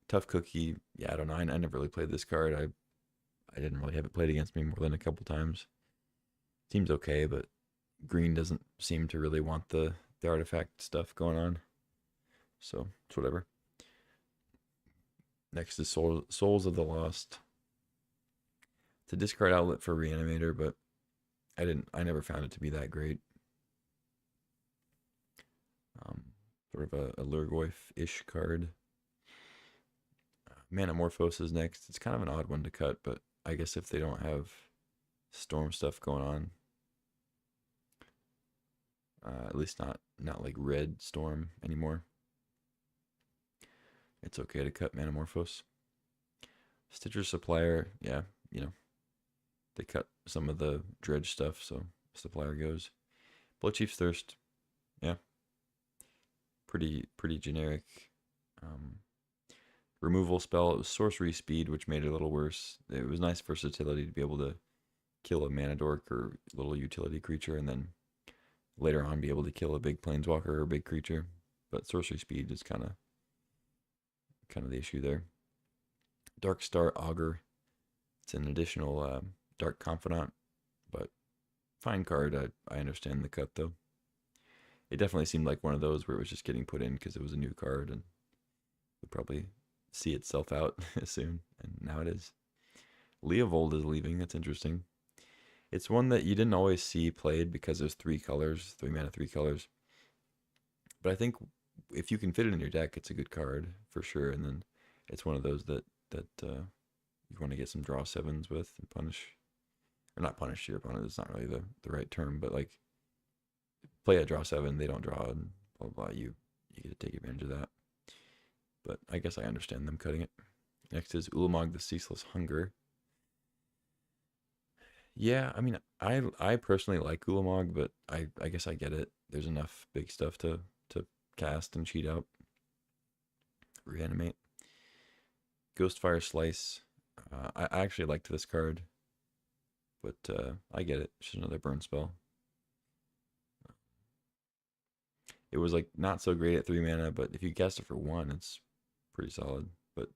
Tough Cookie, yeah, I don't know. I never really played this card. I didn't really have it played against me more than a couple times. Seems okay, but green doesn't seem to really want the artifact stuff going on. So it's whatever. Next is Souls of the Lost. It's a discard outlet for Reanimator, but I never found it to be that great. Sort of a Lurgoyf-ish card. Manamorphose is next. It's kind of an odd one to cut, but I guess if they don't have storm stuff going on, at least not like red storm anymore, it's okay to cut Manamorphose. Stitcher Supplier, yeah, you know, they cut some of the dredge stuff, so Supplier goes. Bloodchief's Thirst, yeah, pretty generic. Removal spell, it was sorcery speed, which made it a little worse. It was nice versatility to be able to kill a mana dork or little utility creature, and then later on be able to kill a big planeswalker or a big creature. But sorcery speed is kind of the issue there. Darkstar Augur, it's an additional Dark Confidant, but fine card. I understand the cut though. It definitely seemed like one of those where it was just getting put in because it was a new card and would probably see itself out soon, and now it is. Leovold is leaving. That's interesting. It's one that you didn't always see played because there's 3 colors, 3 mana, 3 colors. But I think if you can fit it in your deck, it's a good card for sure. And then it's one of those that you want to get some draw 7s with and punish, or not punish your opponent. It's not really the right term, but like play a draw 7, they don't draw, and blah blah. You get to take advantage of that. But I guess I understand them cutting it. Next is Ulamog the Ceaseless Hunger. Yeah, I mean, I personally like Ulamog, but I guess I get it. There's enough big stuff to cast and cheat out. Reanimate. Ghostfire Slice. I actually liked this card, but I get it. It's just another burn spell. It was like not so great at 3 mana, but if you cast it for 1, it's pretty solid. But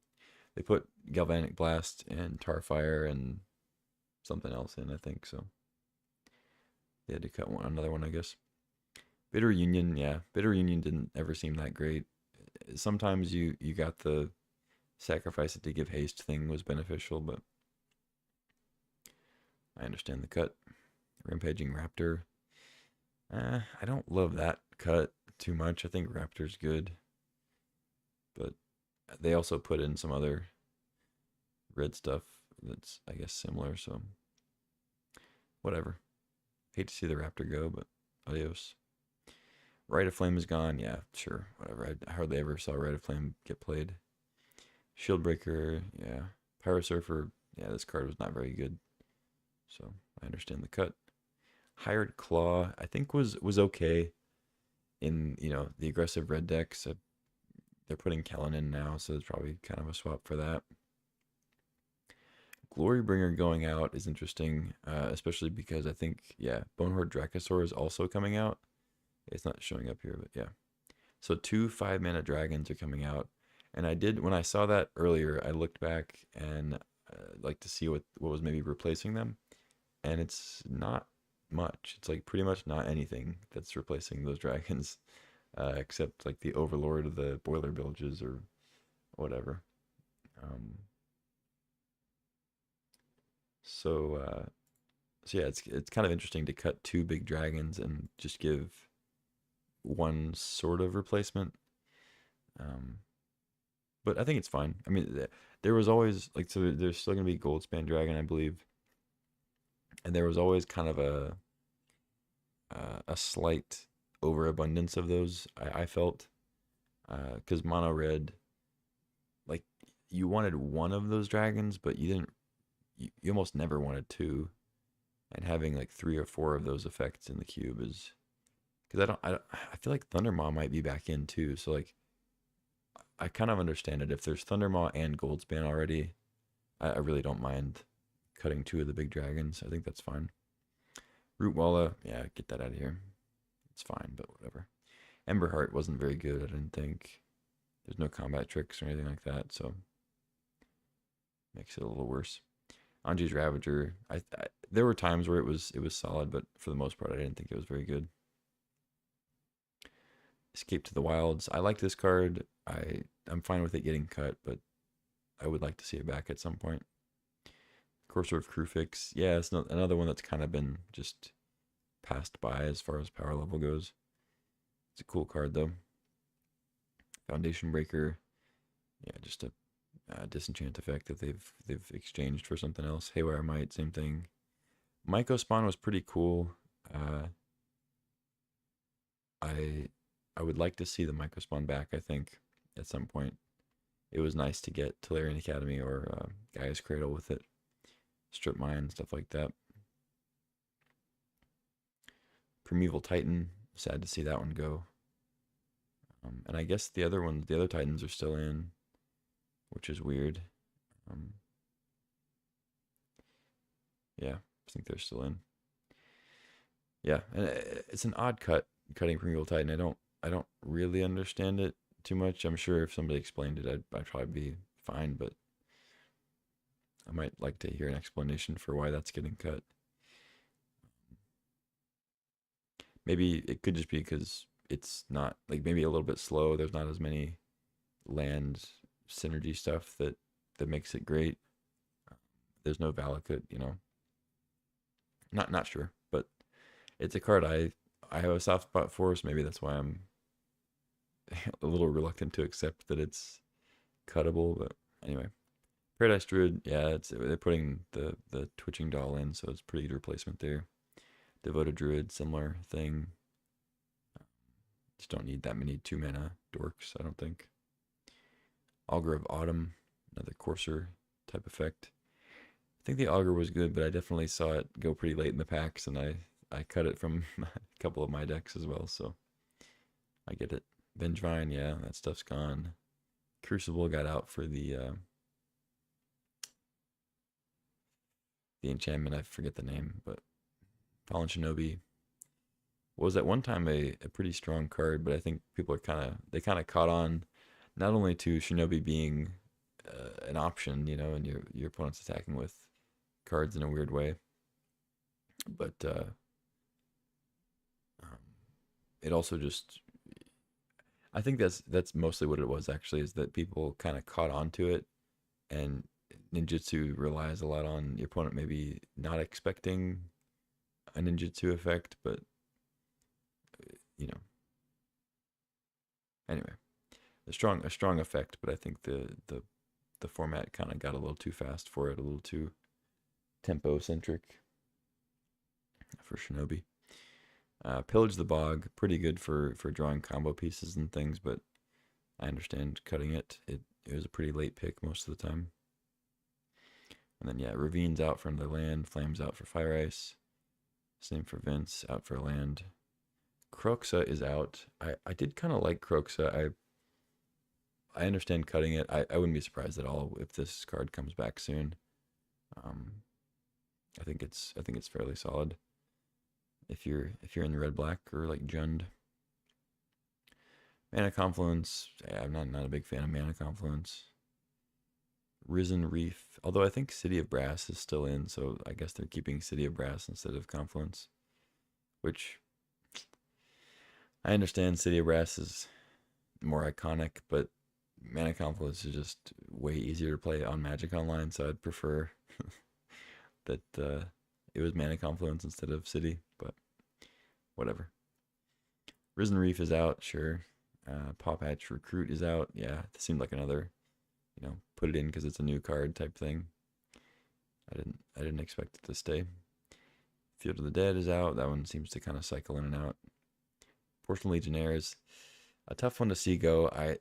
they put Galvanic Blast and Tarfire and something else in, I think, so they had to cut another one, I guess. Bitter Union, yeah. Bitter Union didn't ever seem that great. Sometimes you got the sacrifice it to give haste thing was beneficial, but I understand the cut. Rampaging Raptor. I don't love that cut too much. I think Raptor's good, but they also put in some other red stuff that's, I guess, similar, so whatever. Hate to see the Raptor go, but adios. Rite of Flame is gone. Yeah, sure, whatever. I hardly ever saw Rite of Flame get played. Shieldbreaker, yeah. Pyrosurfer, yeah, this card was not very good. so I understand the cut. Hired Claw, I think was okay in the aggressive red decks. They're putting Kellen in now, so it's probably kind of a swap for that. Glorybringer going out is interesting, especially because I think, yeah, Bonehorde Dracosaur is also coming out. It's not showing up here, but yeah. So 2 5-mana dragons are coming out. And when I saw that earlier, I looked back and like to see what was maybe replacing them. And it's not much. It's like pretty much not anything that's replacing those dragons, except like the Overlord of the Boiler Bilges or whatever. So yeah, it's kind of interesting to cut 2 big dragons and just give one sort of replacement. But I think it's fine. I mean, there was always like, so there's still gonna be Goldspan Dragon, I believe, and there was always kind of a slight overabundance of those. I felt, because mono red, like you wanted one of those dragons, but you didn't. You almost never wanted two, and having like 3 or 4 of those effects in the cube is, because I feel like Thundermaw might be back in too. So like, I kind of understand it. If there's Thundermaw and Goldspan already, I really don't mind cutting 2 of the big dragons. I think that's fine. Rootwalla, yeah, get that out of here. It's fine, but whatever. Emberheart wasn't very good, I didn't think. There's no combat tricks or anything like that, so makes it a little worse. Anji's Ravager, there were times where it was solid, but for the most part, I didn't think it was very good. Escape to the Wilds. I like this card. I'm fine with it getting cut, but I would like to see it back at some point. Courser of Crufix. Yeah, it's another one that's kind of been just passed by as far as power level goes. It's a cool card, though. Foundation Breaker. Yeah, just a disenchant effect that they've exchanged for something else. Haywire Might, same thing. Myco Spawn was pretty cool. I would like to see the Myco Spawn back, I think, at some point. It was nice to get Tolarian Academy or Gaia's Cradle with it. Strip Mine, stuff like that. Primeval Titan, sad to see that one go. And I guess the other Titans are still in, which is weird. Yeah, I think they're still in. Yeah, and it's an odd cutting Primeval Titan. I don't really understand it too much. I'm sure if somebody explained it, I'd probably be fine, but I might like to hear an explanation for why that's getting cut. Maybe it could just be because it's not, like, maybe a little bit slow. There's not as many land synergy stuff that makes it great. There's no Valakut, Not sure, but it's a card I have a soft spot for, so maybe that's why I'm a little reluctant to accept that it's cuttable. But anyway, Paradise Druid, yeah, they're putting the Twitching Doll in, so it's pretty good replacement there. Devoted Druid, similar thing. Just don't need that many 2-mana dorks, I don't think. Augur of Autumn, another Courser type effect. I think the Augur was good, but I definitely saw it go pretty late in the packs, and I cut it from a couple of my decks as well, so I get it. Vengevine, yeah, that stuff's gone. Crucible got out for the enchantment, I forget the name, but Fallen Shinobi was at one time a pretty strong card, but I think people are kind of caught on not only to Shinobi being an option, and your opponent's attacking with cards in a weird way, but it also just, I think that's mostly what it was actually, is that people kind of caught on to it, and ninjutsu relies a lot on your opponent maybe not expecting a ninjutsu effect, but anyway, a strong effect, but I think the format kind of got a little too fast for it, a little too tempo centric for Shinobi. Pillage the Bog, pretty good for drawing combo pieces and things, but I understand cutting it. It was a pretty late pick most of the time. And then, yeah, Ravine's out for another land. Flame's out for Fire Ice. Same for Vince, out for a land. Croxa is out. I did kind of like Croxa. I understand cutting it. I wouldn't be surprised at all if this card comes back soon. I think it's fairly solid. If you're in red black or like Jund. Mana Confluence. Yeah, I'm not a big fan of Mana Confluence. Risen Reef. Although I think City of Brass is still in, so I guess they're keeping City of Brass instead of Confluence. Which I understand City of Brass is more iconic, but Mana Confluence is just way easier to play on Magic Online, so I'd prefer that it was Mana Confluence instead of City, but whatever. Risen Reef is out, sure. Pop Hatch Recruit is out. Yeah, it seemed like another, put it in because it's a new card type thing. I didn't expect it to stay. Field of the Dead is out. That one seems to kind of cycle in and out. Portion Legionnaire is a tough one to see go. I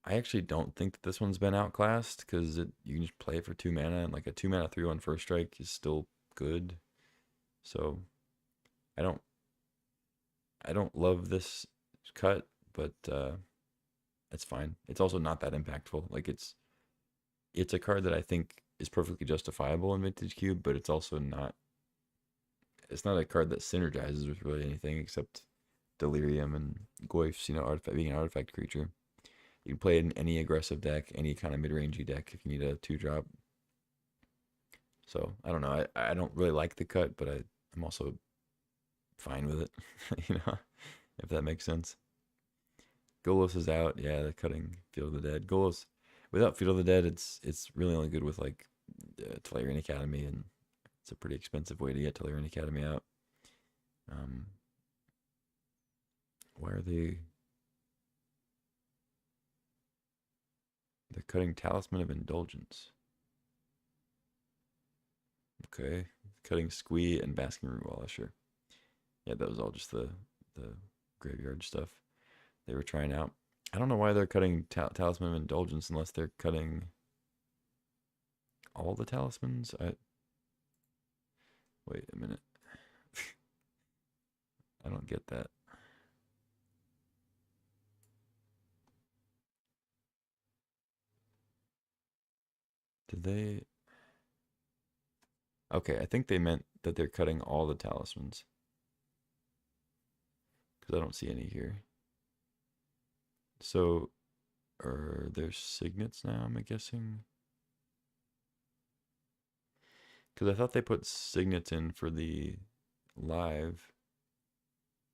actually don't think that this one's been outclassed because you can just play it for 2 mana, and like a 2 mana 3/1 first strike is still good. So I don't love this cut, but it's fine. It's also not that impactful. Like it's a card that I think is perfectly justifiable in Vintage Cube, but it's also not. It's not a card that synergizes with really anything except Delirium and Goyf's, being an artifact creature. You can play it in any aggressive deck, any kind of mid-rangey deck if you need a 2-drop. So, I don't know. I don't really like the cut, but I'm also fine with it, if that makes sense. Golos is out. Yeah, they're cutting Field of the Dead. Golos, without Field of the Dead, it's really only good with, like, Tolarian Academy, and it's a pretty expensive way to get Tolarian Academy out. Why are they... They're cutting Talisman of Indulgence. Okay. Cutting Squee and Basking Root Wall, sure. Yeah, that was all just the graveyard stuff they were trying out. I don't know why they're cutting Talisman of Indulgence unless they're cutting all the talismans. Wait a minute. I don't get that. Did they... Okay, I think they meant that they're cutting all the talismans. Because I don't see any here. So, are there signets now, I'm guessing? Because I thought they put signets in for the live,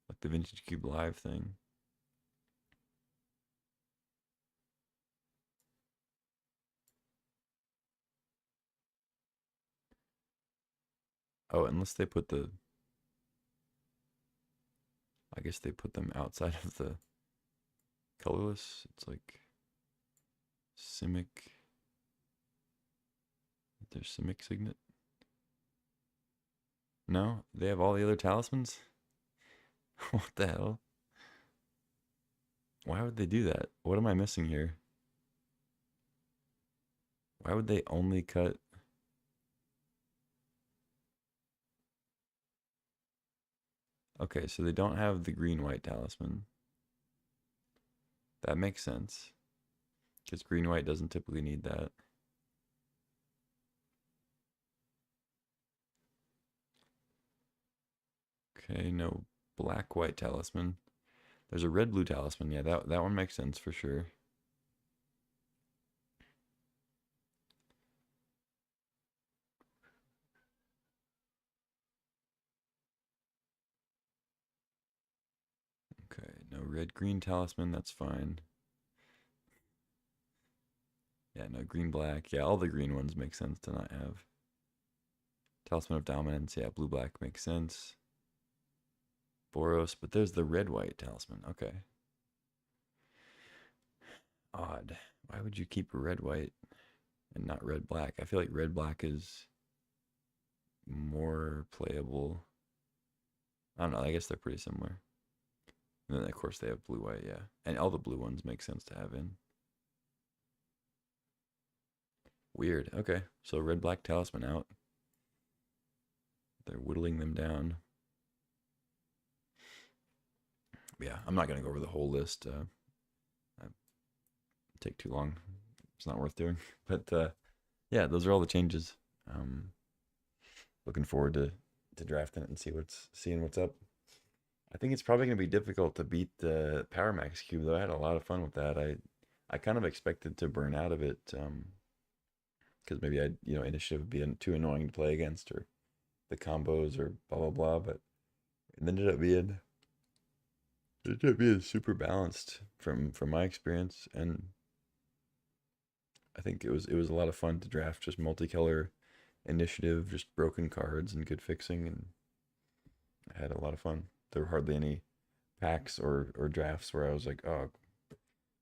like the Vintage Cube live thing. Oh, unless they put the... I guess they put them outside of the colorless. It's like Simic. There's Simic Signet. No, they have all the other talismans. What the hell? Why would they do that? What am I missing here? Why would they only cut... Okay, so they don't have the green-white talisman. That makes sense. Because green-white doesn't typically need that. Okay, no black-white talisman. There's a red-blue talisman. Yeah, that one makes sense for sure. Okay, no red-green talisman. That's fine. Yeah, no green-black. Yeah, all the green ones make sense to not have. Talisman of Dominance. Yeah, blue-black makes sense. Boros, but there's the red-white talisman. Okay. Odd. Why would you keep red-white and not red-black? I feel like red-black is more playable. I don't know. I guess they're pretty similar. And then, of course, they have blue-white, yeah. And all the blue ones make sense to have in. Weird. Okay, so red black talisman out. They're whittling them down. Yeah, I'm not gonna go over the whole list. It'd take too long. It's not worth doing. But yeah, those are all the changes. Um, Looking forward to drafting it and seeing what's up. I think it's probably gonna be difficult to beat the Power Max cube though. I had a lot of fun with that. I kind of expected to burn out of it because maybe I initiative would be too annoying to play against or the combos or blah blah blah. But it ended up being super balanced from my experience, and I think it was a lot of fun to draft just multicolor initiative, just broken cards and good fixing, and I had a lot of fun. There were hardly any packs or drafts where I was like, oh,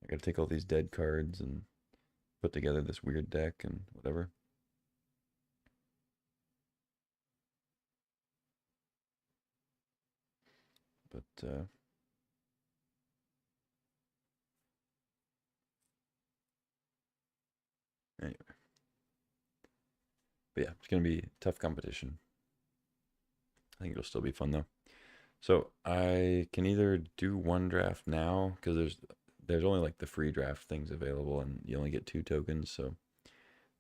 I got to take all these dead cards and put together this weird deck and whatever. But anyway, but yeah, it's gonna be tough competition. I think it'll still be fun though. So I can either do one draft now because there's only like the free draft things available and you only get 2 tokens. So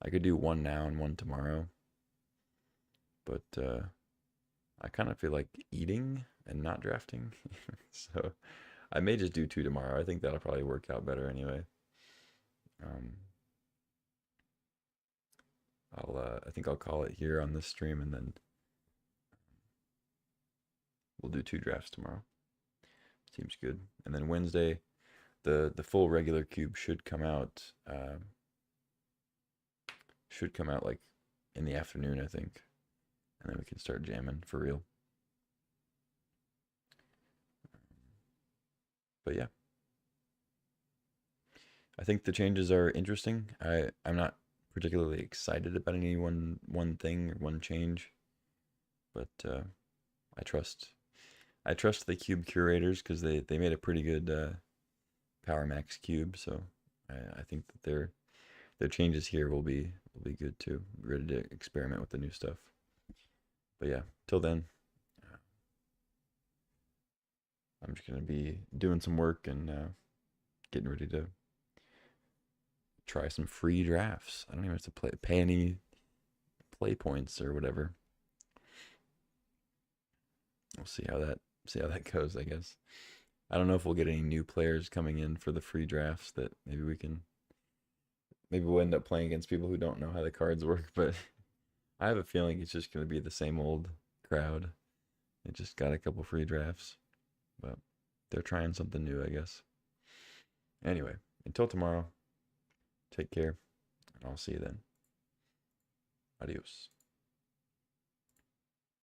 I could do one now and one tomorrow. But I kind of feel like eating and not drafting. So I may just do 2 tomorrow. I think that'll probably work out better anyway. Um, I think I'll call it here on this stream and then we'll do 2 drafts tomorrow. Seems good. And then Wednesday, the full regular cube should come out. Should come out like in the afternoon, I think, and then we can start jamming for real. But yeah, I think the changes are interesting. I'm not particularly excited about any one thing or one change, but I trust the cube curators because they made a pretty good Power Max cube, so I think that their changes here will be good too. Ready to experiment with the new stuff. But yeah, till then, I'm just gonna be doing some work and getting ready to try some free drafts. I don't even have to pay any play points or whatever. We'll see how that goes, I guess. I don't know if we'll get any new players coming in for the free drafts that maybe we'll end up playing against people who don't know how the cards work, but I have a feeling it's just going to be the same old crowd. It just got a couple free drafts, but they're trying something new, I guess. Anyway, until tomorrow, take care, and I'll see you then. Adios.